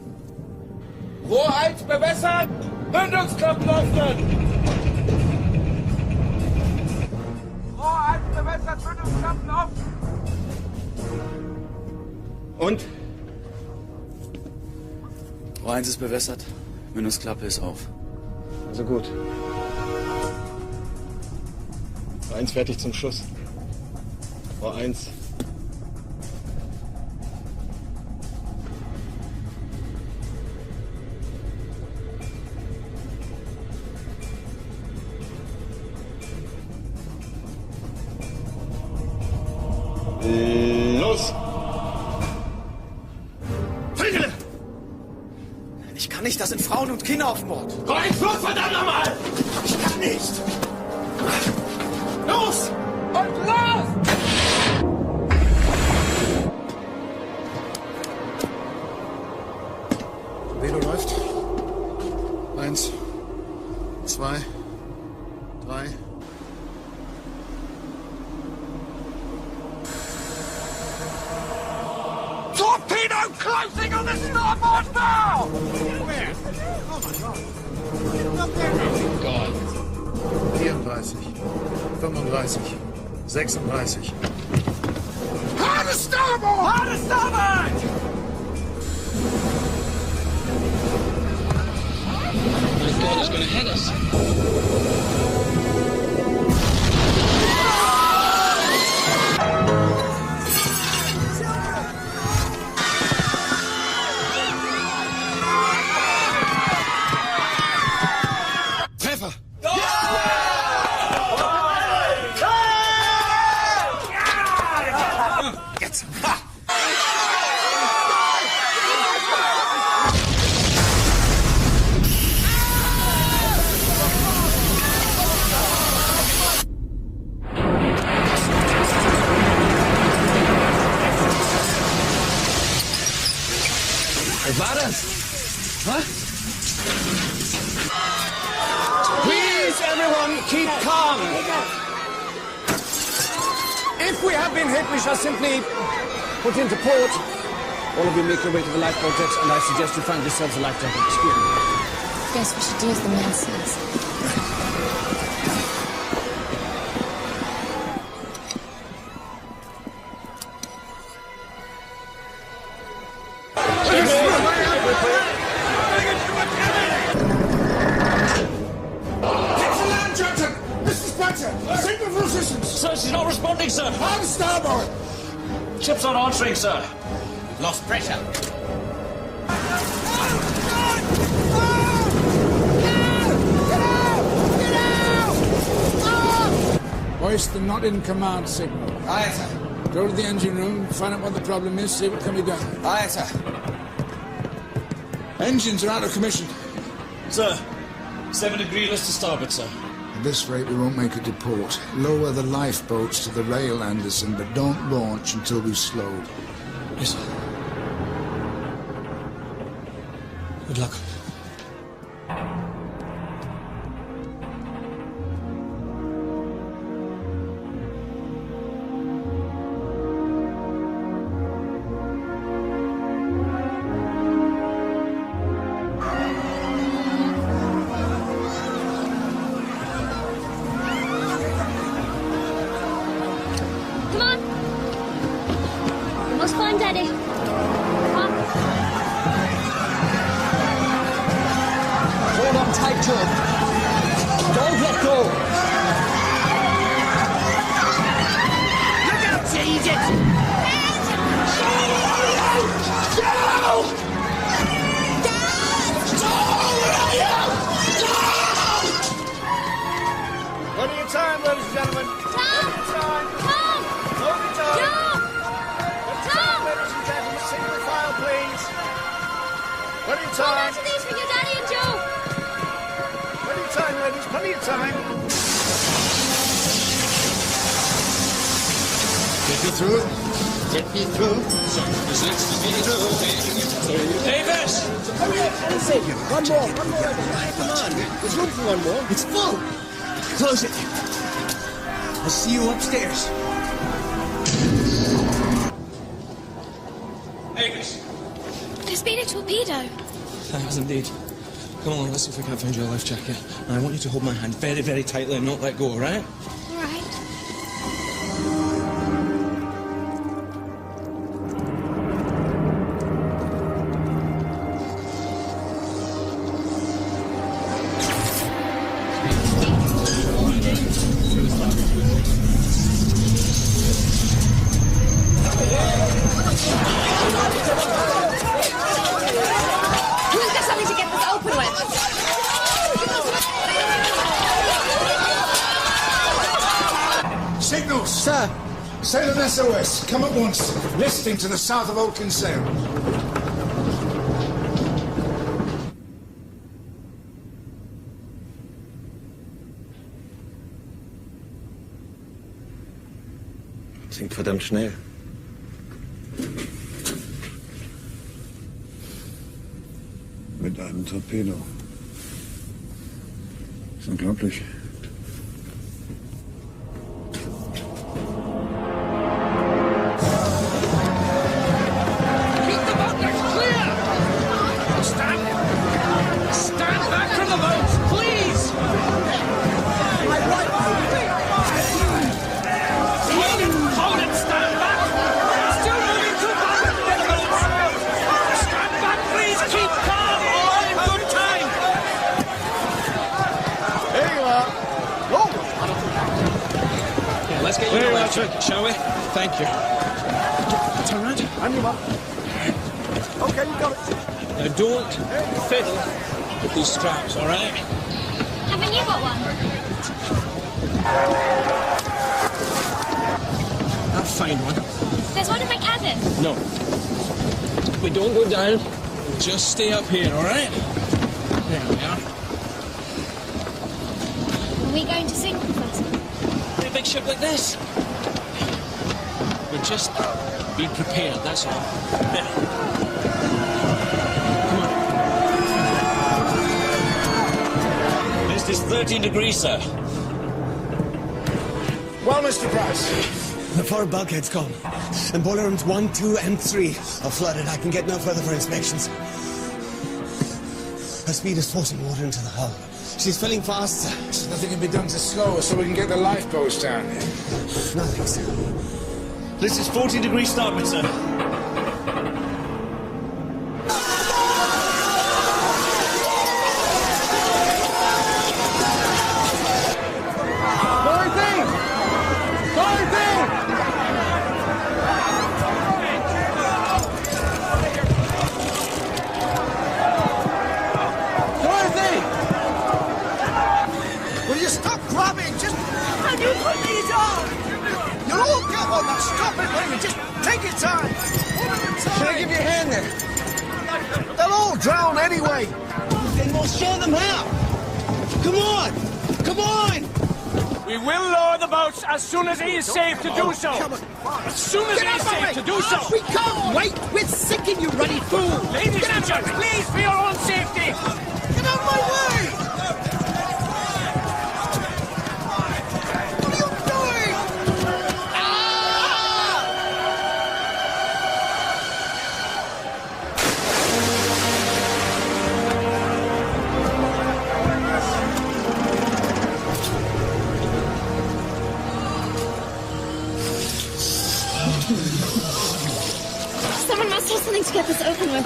Rohr 1 bewässern, Mündungsklappen öffnen! Rohr 1 bewässert, Mündungsklappen offen! Und? Rohr 1 ist bewässert, Mündungsklappe ist auf. Also gut. Rohr 1 fertig zum Schuss. Rohr 1. Los! Vögele! Ich kann nicht, da sind Frauen und Kinder auf dem Bord. Rohr 1 los, verdammt nochmal! Ich kann nicht! Los! Und los! Velo läuft. 1, 2, 3. Torpedo closing on the starboard bow! Where? Oh my God. 34, 35, 36. Hard to starboard! Hard to starboard! My God, it's going to hit us. Was war das? Was? Please, everyone, keep calm. If we have been hit, we shall simply put into port. All of you make your way to the lifeboat decks, and I suggest you find yourselves a life jacket. Excuse me. Guess we should do as the man says. Sir, she's not responding, sir. On starboard! Ship's not answering, sir. We've lost pressure. Hoist the not in command signal. Aye, sir. Go to the engine room, find out what the problem is, see what can be done. Aye, sir. Engines are out of commission. Sir, 7 degree list to starboard, sir. At this rate, we won't make it to port. Lower the lifeboats to the rail, Anderson, but don't launch until we've slowed. Yes, sir. Good luck. Plenty of Hold on time. to these for your daddy and Joe. Plenty of time, ladies. Plenty of time. Get me through. Get me through. Davis! Hurry up, I'll save you. One more. Come on. There's room for one more. It's full. Close it. I'll see you upstairs. Davis! There's been a torpedo. There has indeed. Come on, let's see if we can't find your life jacket. And I want you to hold my hand very, very tightly and not let go, all right? All right. We'll get something to get this open with. Signals! Sir. Sail an SOS. Come at once. Listing to the south of Old Kinsale. Klingt verdammt schnell. Mit einem Torpedo. Ist unglaublich. Keep the boat decks clear! Stand back from the boats, please! Hold it, stand back! Still moving too fast to the boats! Stand back, please, keep calm, all in good time! There you are. Oh! Yeah, let's get you a jacket, shall we? Thank you. Turn around. On your mark. Okay, you got it. Now don't fiddle with these straps, all right? Haven't you got one? I'll find one. There's one in my cabin. No. We don't go down. We'll just stay up here, all right? There we are. Are we going to sing, Professor? In a big ship like this. We're just being prepared, that's all. There. Come on. Mist is 13 degrees, sir. Well, Mr. Price. The forward bulkhead's gone. And boiler rooms 1, 2, and 3 are flooded. I can get no further for inspections. Her speed is forcing water into the hull. She's filling fast, sir. So nothing can be done to slow her so we can get the lifeboats down here. Nothing, sir. This is 14 degrees starboard, sir. Dorothy! Dorothy! Dorothy! Will you stop grabbing? Just... Can you put these on? You'll all get on that. Stop it, Raymond. Just take your time. Can I give you a hand there? They'll all drown anyway. Then we'll show them how. Come on! Come on! We will lower the boats as soon as it is safe to do so. As soon as it is safe to do so. We can't wait. We're sinking, you ruddy fool. Ladies and gentlemen, please, for your own safety. Get out of my way! What are you doing? Someone must have something to get this open with.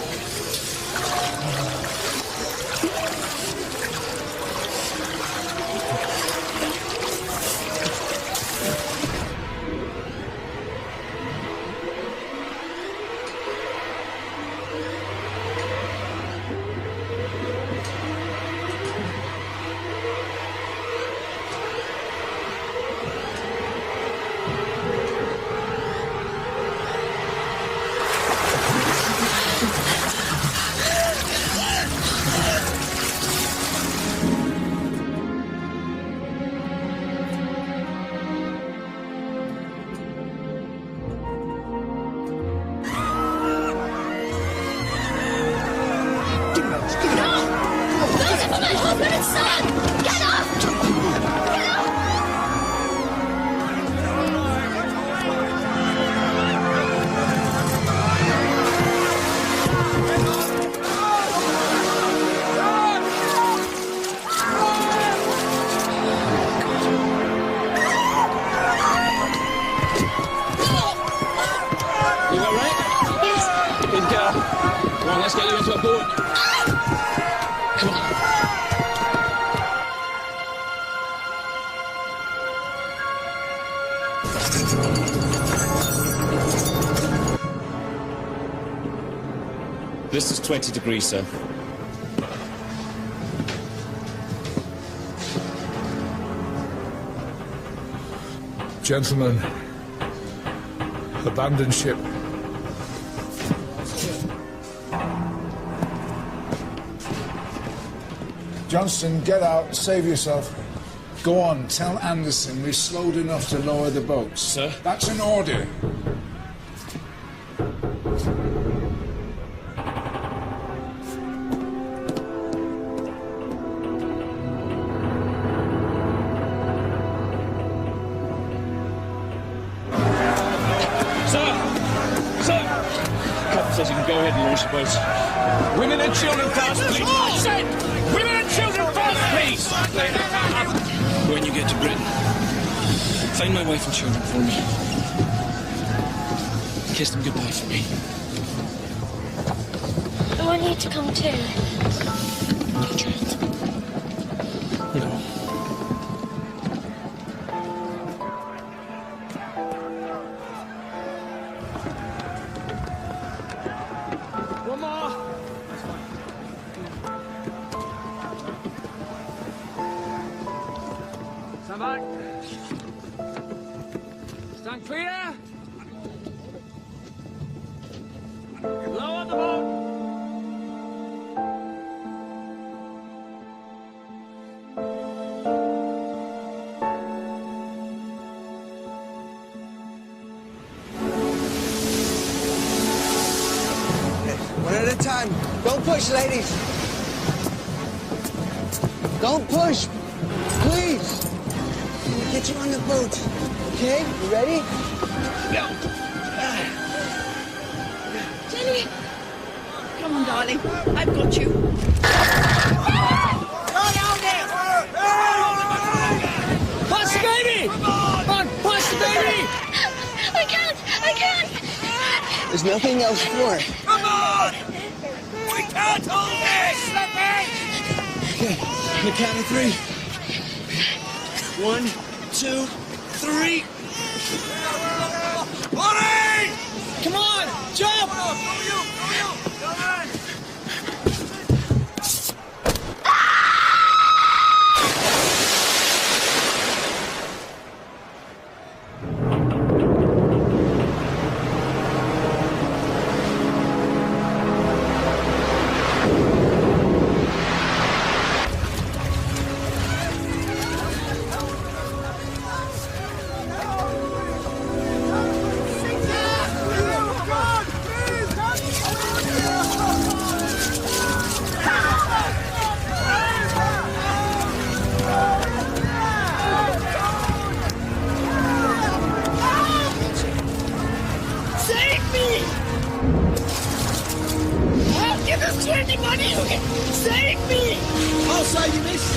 Come on, let's get you into a boat. Come on. This is 20 degrees, sir. Gentlemen, abandon ship. Johnston, get out, save yourself. Go on, tell Anderson we've slowed enough to lower the boats. Sir? That's an order. Captain says you can go ahead and launch the boats. Women and children first, please. I said, women and children first, please. When you get to Britain, find my wife and children for me. Kiss them goodbye for me. I want you to come too. No, child. No. One more. Stand back. Stand clear. Lower the boat. One at a time. Don't push, ladies. Don't push. Please. We'll get you on the boat. Okay? You ready? Go. Jenny! Come on, darling. I've got you. Go down there! Push the baby! Come on, push the baby! I can't! There's nothing else for it. Come on! We can't hold this! Okay, on the count of 3. 1, 2, 3. Hurry! Come on, jump! Save me! I'll give us to anybody who can save me! Oh, sorry, you missed.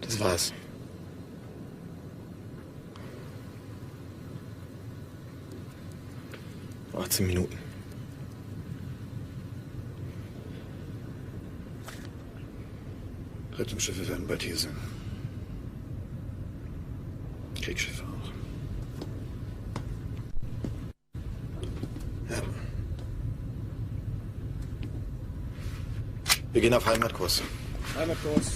Das war's. Noch 18 Minuten. Rettungsschiffe werden bald hier sein. Kriegsschiffe auch. Ja. Wir gehen auf Heimatkurs. Heimatkurs.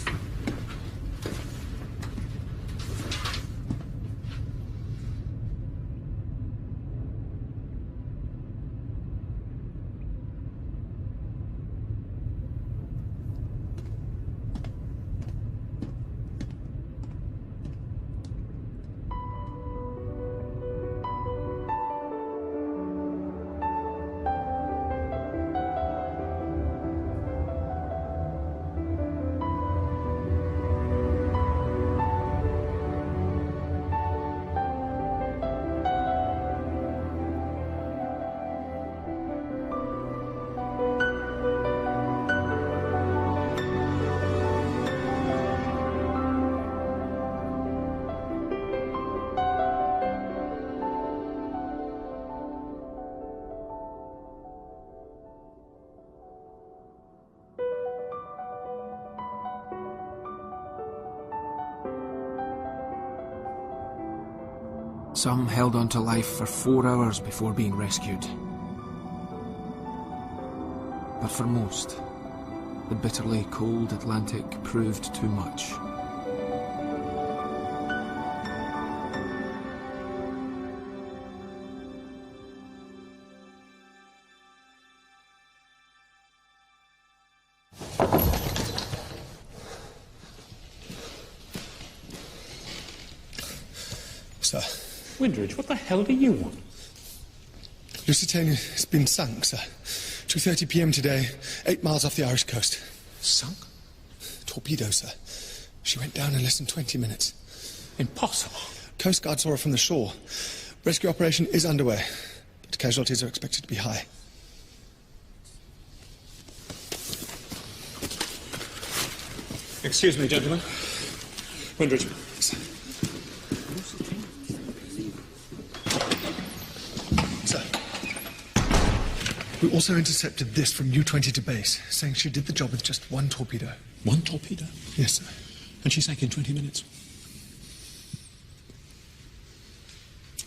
Some held on to life for 4 hours before being rescued. But for most, the bitterly cold Atlantic proved too much. Sir. Windridge, what the hell do you want? Lusitania has been sunk, sir. 2:30 p.m. today, 8 miles off the Irish coast. Sunk? Torpedo, sir. She went down in less than 20 minutes. Impossible. Coast Guard saw her from the shore. Rescue operation is underway, but casualties are expected to be high. Excuse me, gentlemen. Windridge. Sir. We also intercepted this from U-20 to base, saying she did the job with just 1 torpedo. 1 torpedo? Yes, sir. And she sank in 20 minutes?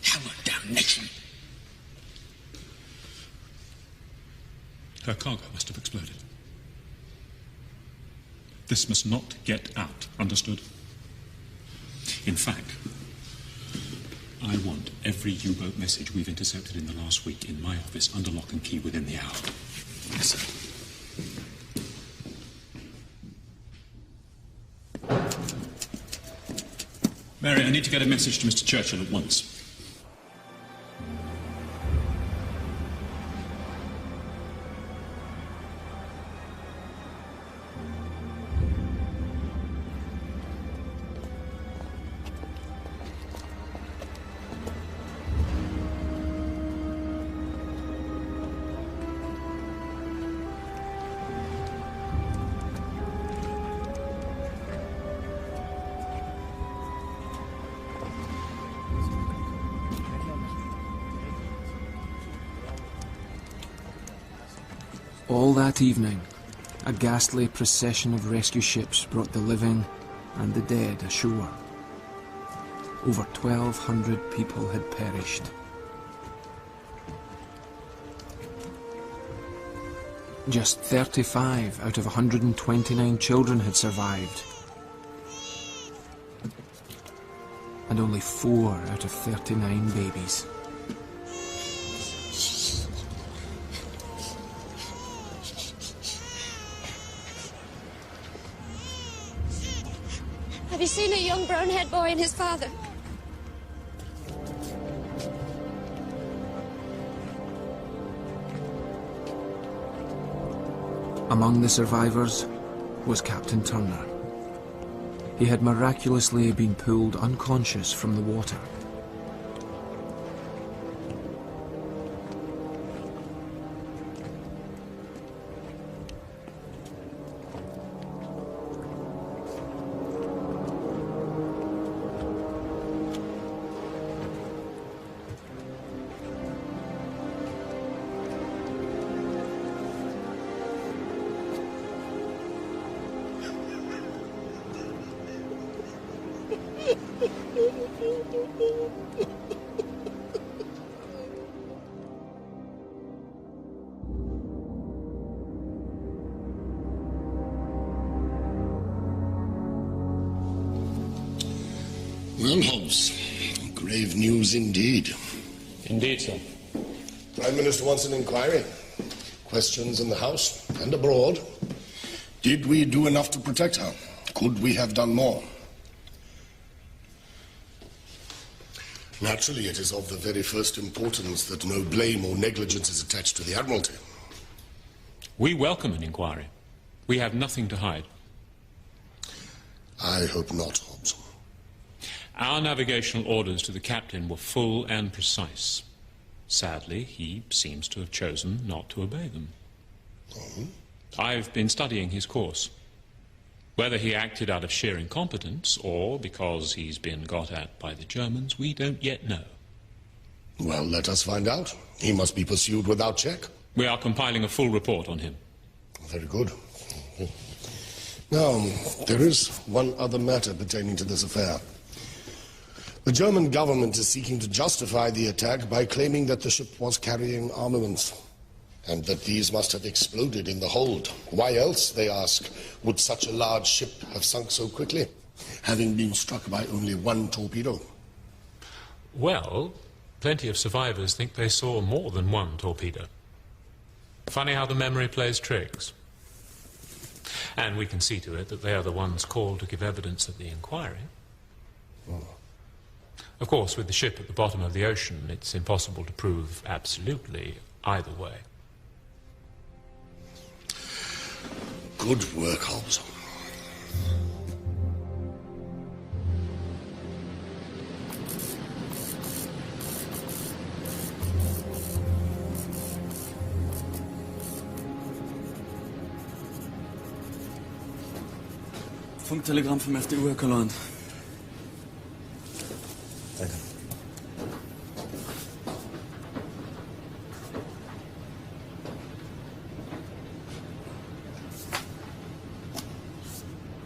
Hell of damnation. Her cargo must have exploded. This must not get out, understood? In fact, I want every U-boat message we've intercepted in the last week in my office under lock and key within the hour. Yes, sir. Mary, I need to get a message to Mr. Churchill at once. All that evening, a ghastly procession of rescue ships brought the living and the dead ashore. Over 1,200 people had perished. Just 35 out of 129 children had survived. And only 4 out of 39 babies. Have you seen a young brown-haired boy and his father? Among the survivors was Captain Turner. He had miraculously been pulled unconscious from the water. Well, Holmes, grave news indeed. Indeed, sir. Prime Minister wants an inquiry. Questions in the House and abroad. Did we do enough to protect her? Could we have done more? Naturally, it is of the very first importance that no blame or negligence is attached to the Admiralty. We welcome an inquiry. We have nothing to hide. I hope not, Holmes. Our navigational orders to the captain were full and precise. Sadly, he seems to have chosen not to obey them. I've been studying his course. Whether he acted out of sheer incompetence or because he's been got at by the Germans, we don't yet know. Well, let us find out. He must be pursued without check. We are compiling a full report on him. Very good. Now, there is one other matter pertaining to this affair. The German government is seeking to justify the attack by claiming that the ship was carrying armaments, and that these must have exploded in the hold. Why else, they ask, would such a large ship have sunk so quickly, having been struck by only one torpedo? Well, plenty of survivors think they saw more than one torpedo. Funny how the memory plays tricks. And we can see to it that they are the ones called to give evidence at the inquiry. Of course, with the ship at the bottom of the ocean, it's impossible to prove absolutely either way. Good work, Holmes. Funktelegramm vom FDU, Herr Kolland. Danke.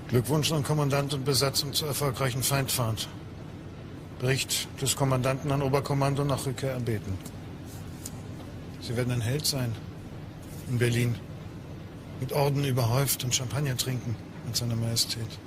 Glückwunsch an Kommandant und Besatzung zur erfolgreichen Feindfahrt. Bericht des Kommandanten an Oberkommando nach Rückkehr erbeten. Sie werden ein Held sein. In Berlin. Mit Orden überhäuft und Champagner trinken mit seiner Majestät.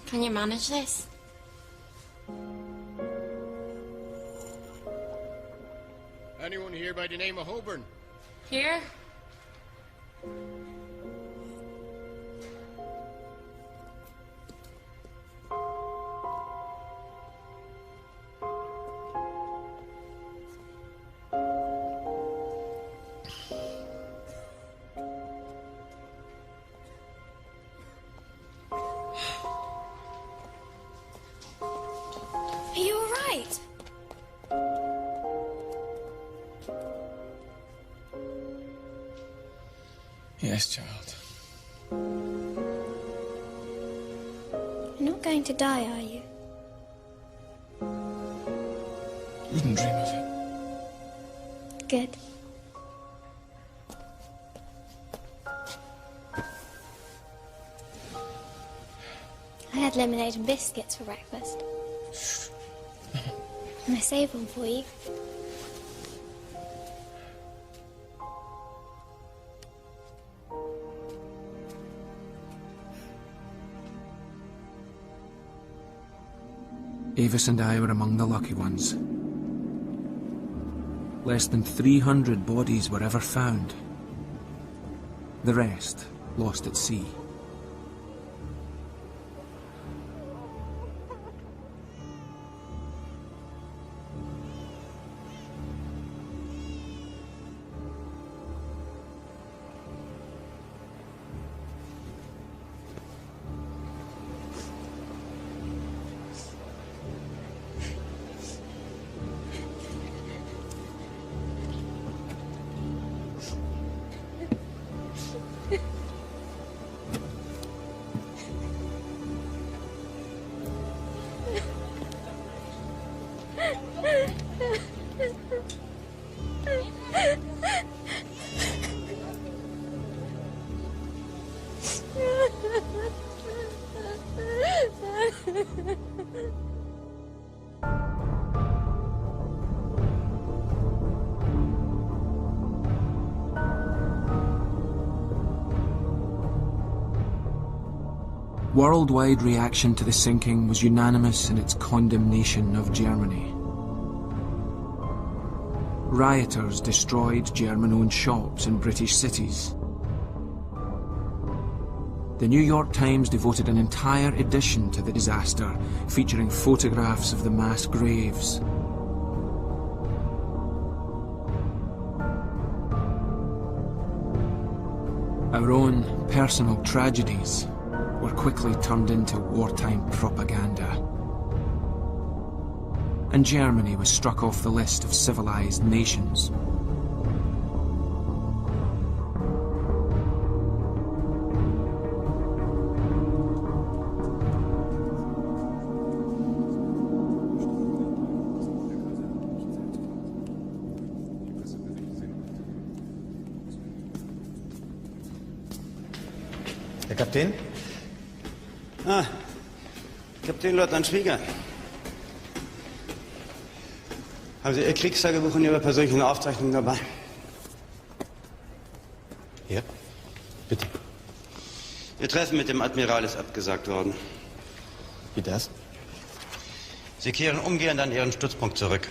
Can you manage this? Anyone here by the name of Holbourn? Here? Are you all right? Yes, child. You're not going to die, are you? Wouldn't dream of it. Good. I had lemonade and biscuits for breakfast. And I saved one for you. Avis and I were among the lucky ones. Less than 300 bodies were ever found. The rest lost at sea. Worldwide reaction to the sinking was unanimous in its condemnation of Germany. Rioters destroyed German-owned shops in British cities. The New York Times devoted an entire edition to the disaster, featuring photographs of the mass graves. Our own personal tragedies were quickly turned into wartime propaganda. And Germany was struck off the list of civilized nations. Herr Kapitän? Ah, Kapitänleutnant Schwieger. Haben Sie Ihr Kriegstagebuch und Ihre persönlichen Aufzeichnungen dabei? Ja, bitte. Ihr Treffen mit dem Admiral ist abgesagt worden. Wie das? Sie kehren umgehend an Ihren Stützpunkt zurück.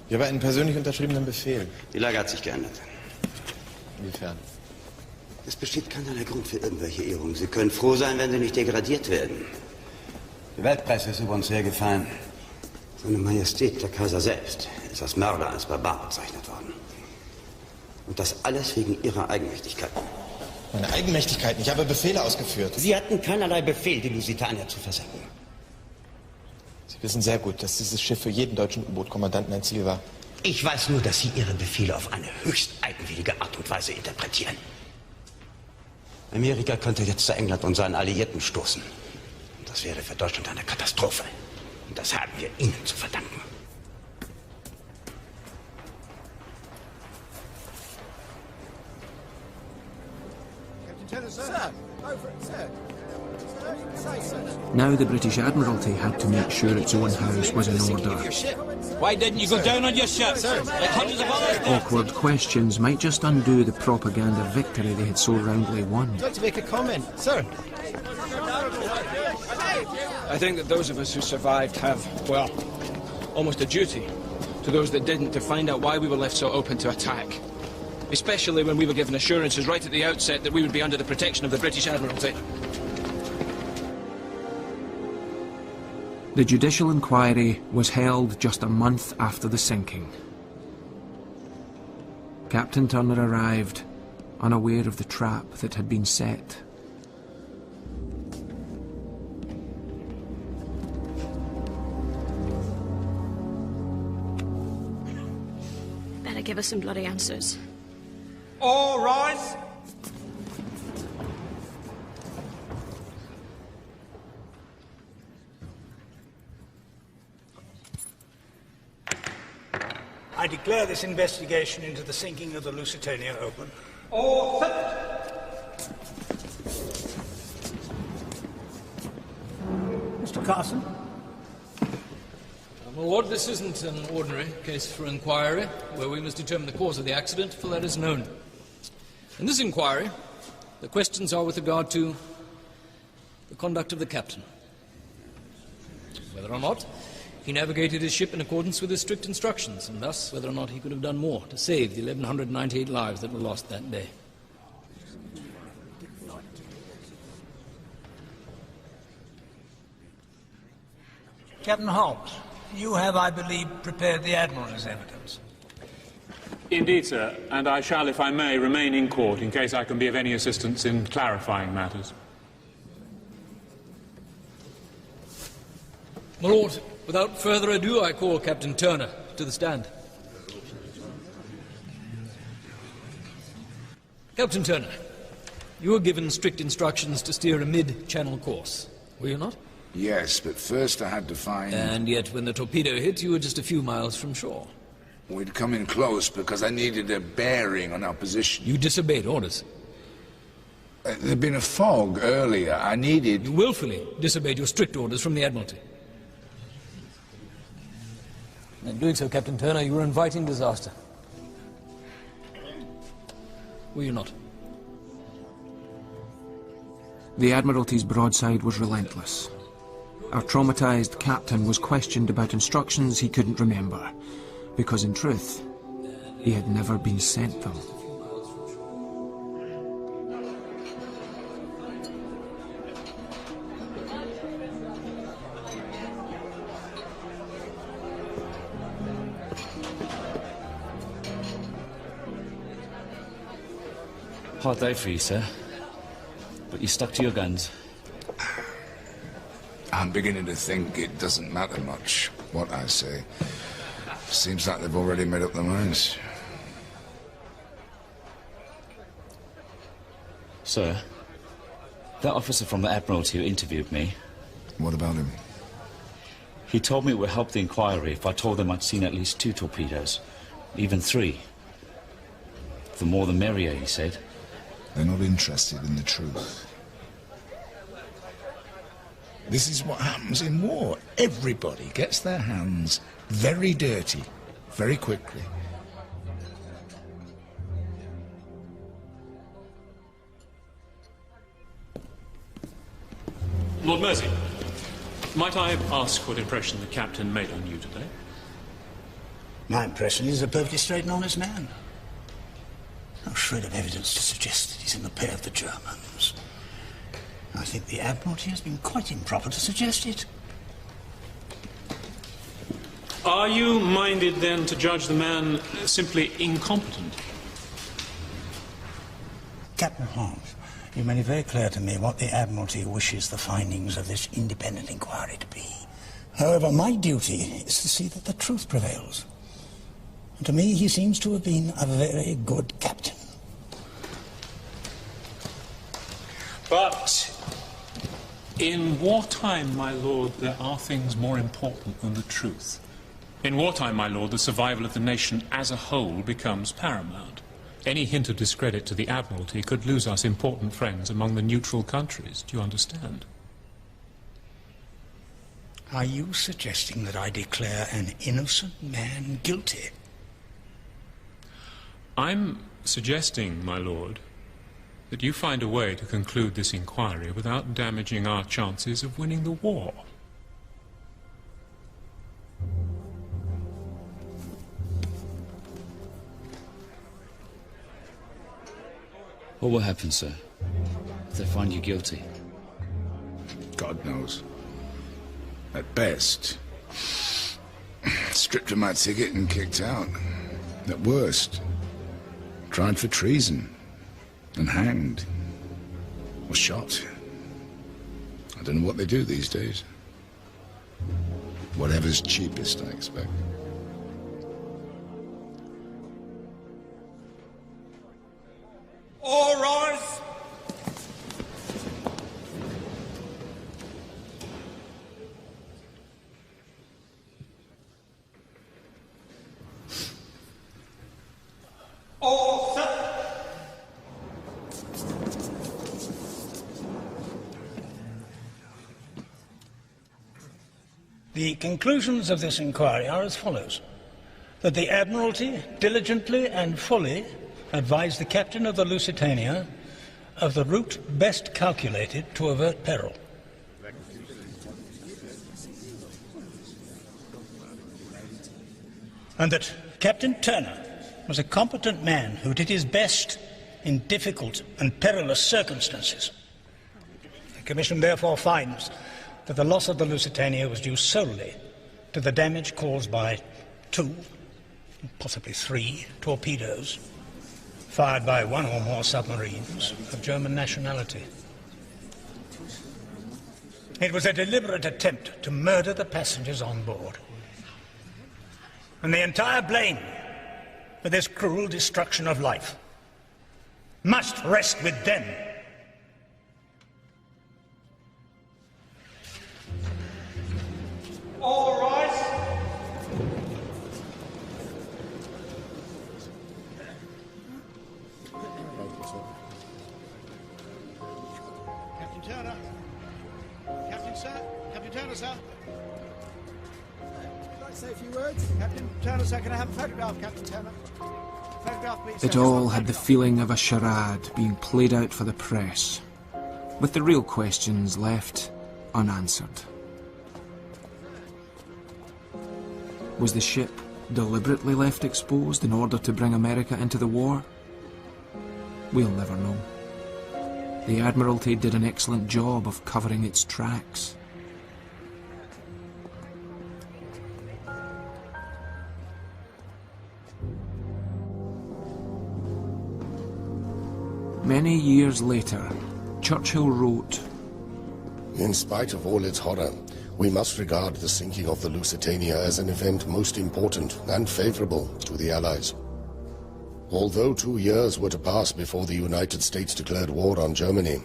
Wir haben einen persönlich unterschriebenen Befehl. Die Lage hat sich geändert. Inwiefern? Es besteht keinerlei Grund für irgendwelche Ehrungen. Sie können froh sein, wenn Sie nicht degradiert werden. Der Weltpreis ist über uns hergefallen. Seine Majestät, der Kaiser selbst, ist als Mörder eines Barbaren bezeichnet worden. Und das alles wegen Ihrer Eigenmächtigkeit. Meine Eigenmächtigkeit? Ich habe Befehle ausgeführt. Sie hatten keinerlei Befehl, die Lusitania zu versenken. Sie wissen sehr gut, dass dieses Schiff für jeden deutschen U-Boot-Kommandanten ein Ziel war. Ich weiß nur, dass Sie Ihre Befehle auf eine höchst eigenwillige Art und Weise interpretieren. Amerika könnte jetzt zu England und seinen Alliierten stoßen. Das wäre für Deutschland eine Katastrophe. Und das haben wir Ihnen zu verdanken. Now the British Admiralty had to make sure its own house was in order. Why didn't you go down on your ship? Like hundreds of others. Awkward questions might just undo the propaganda victory they had so roundly won. I'd like to make a comment, sir. I think that those of us who survived have, well, almost a duty to those that didn't to find out why we were left so open to attack. Especially when we were given assurances right at the outset that we would be under the protection of the British Admiralty. The judicial inquiry was held just a month after the sinking. Captain Turner arrived, unaware of the trap that had been set. Better give us some bloody answers. All rise. I declare this investigation into the sinking of the Lusitania open. All set. Mr. Carson. My lord, this isn't an ordinary case for inquiry, where we must determine the cause of the accident, for that is known. In this inquiry, the questions are with regard to the conduct of the captain. Whether or not he navigated his ship in accordance with his strict instructions, and thus whether or not he could have done more to save the 1,198 lives that were lost that day. Captain Holmes, you have, I believe, prepared the Admiral's evidence. Indeed, sir, and I shall, if I may, remain in court in case I can be of any assistance in clarifying matters. My lord, without further ado, I call Captain Turner to the stand. Captain Turner, you were given strict instructions to steer a mid-channel course, were you not? Yes, but first I had to find... And yet when the torpedo hit, you were just a few miles from shore. We'd come in close because I needed a bearing on our position. You disobeyed orders. There'd been a fog earlier. I needed... You willfully disobeyed your strict orders from the Admiralty. In doing so, Captain Turner, you were inviting disaster. Were you not? The Admiralty's broadside was relentless. Our traumatized captain was questioned about instructions he couldn't remember, because in truth, he had never been sent them. Hard day for you, sir. But you stuck to your guns. I'm beginning to think it doesn't matter much what I say. Seems like they've already made up their minds. Sir, that officer from the Admiralty who interviewed me... What about him? He told me it would help the inquiry if I told him I'd seen at least 2 torpedoes. Even 3. The more the merrier, he said. They're not interested in the truth. This is what happens in war. Everybody gets their hands very dirty, very quickly. Lord Mersey, might I ask what impression the captain made on you today? My impression is a perfectly straight and honest man. No shred of evidence to suggest that he's in the pay of the Germans. I think the Admiralty has been quite improper to suggest it. Are you minded, then, to judge the man simply incompetent? Captain Holmes, you made it very clear to me what the Admiralty wishes the findings of this independent inquiry to be. However, my duty is to see that the truth prevails. And to me, he seems to have been a very good captain. But in wartime, my lord, there are things more important than the truth. In wartime, my lord, the survival of the nation as a whole becomes paramount. Any hint of discredit to the Admiralty could lose us important friends among the neutral countries. Do you understand? Are you suggesting that I declare an innocent man guilty? I'm suggesting, my lord, that you find a way to conclude this inquiry without damaging our chances of winning the war. What will happen, sir, if they find you guilty? God knows. At best, stripped of my ticket and kicked out. At worst, tried for treason and hanged or shot. I don't know what they do these days. Whatever's cheapest, I expect. All rise! All set! The conclusions of this inquiry are as follows. That the Admiralty diligently and fully advised the captain of the Lusitania of the route best calculated to avert peril. And that Captain Turner was a competent man who did his best in difficult and perilous circumstances. The Commission therefore finds that the loss of the Lusitania was due solely to the damage caused by 2, possibly 3, torpedoes fired by 1 or more submarines of German nationality. It was a deliberate attempt to murder the passengers on board. And the entire blame for this cruel destruction of life must rest with them. All rise! Captain Turner. Captain, sir. Captain Turner, sir. Would I say a few words? Captain Turner, sir, can I have a photograph, Captain Turner? Photograph, please, It sir. all had the feeling of a charade being played out for the press, with the real questions left unanswered. Was the ship deliberately left exposed in order to bring America into the war? We'll never know. The Admiralty did an excellent job of covering its tracks. Many years later, Churchill wrote, "In spite of all its horror, we must regard the sinking of the Lusitania as an event most important and favorable to the Allies. Although 2 years were to pass before the United States declared war on Germany,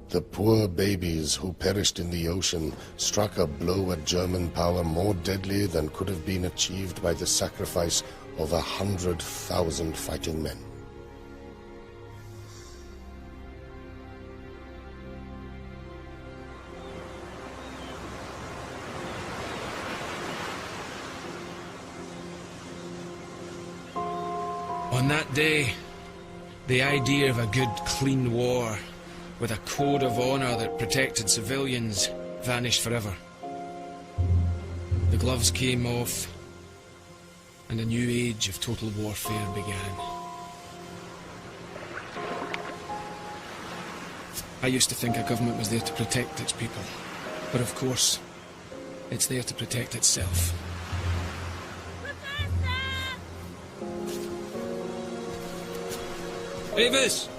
the poor babies who perished in the ocean struck a blow at German power more deadly than could have been achieved by the sacrifice of 100,000 fighting men." On that day, the idea of a good, clean war with a code of honor that protected civilians vanished forever. The gloves came off, and a new age of total warfare began. I used to think a government was there to protect its people, but of course, it's there to protect itself. Avis!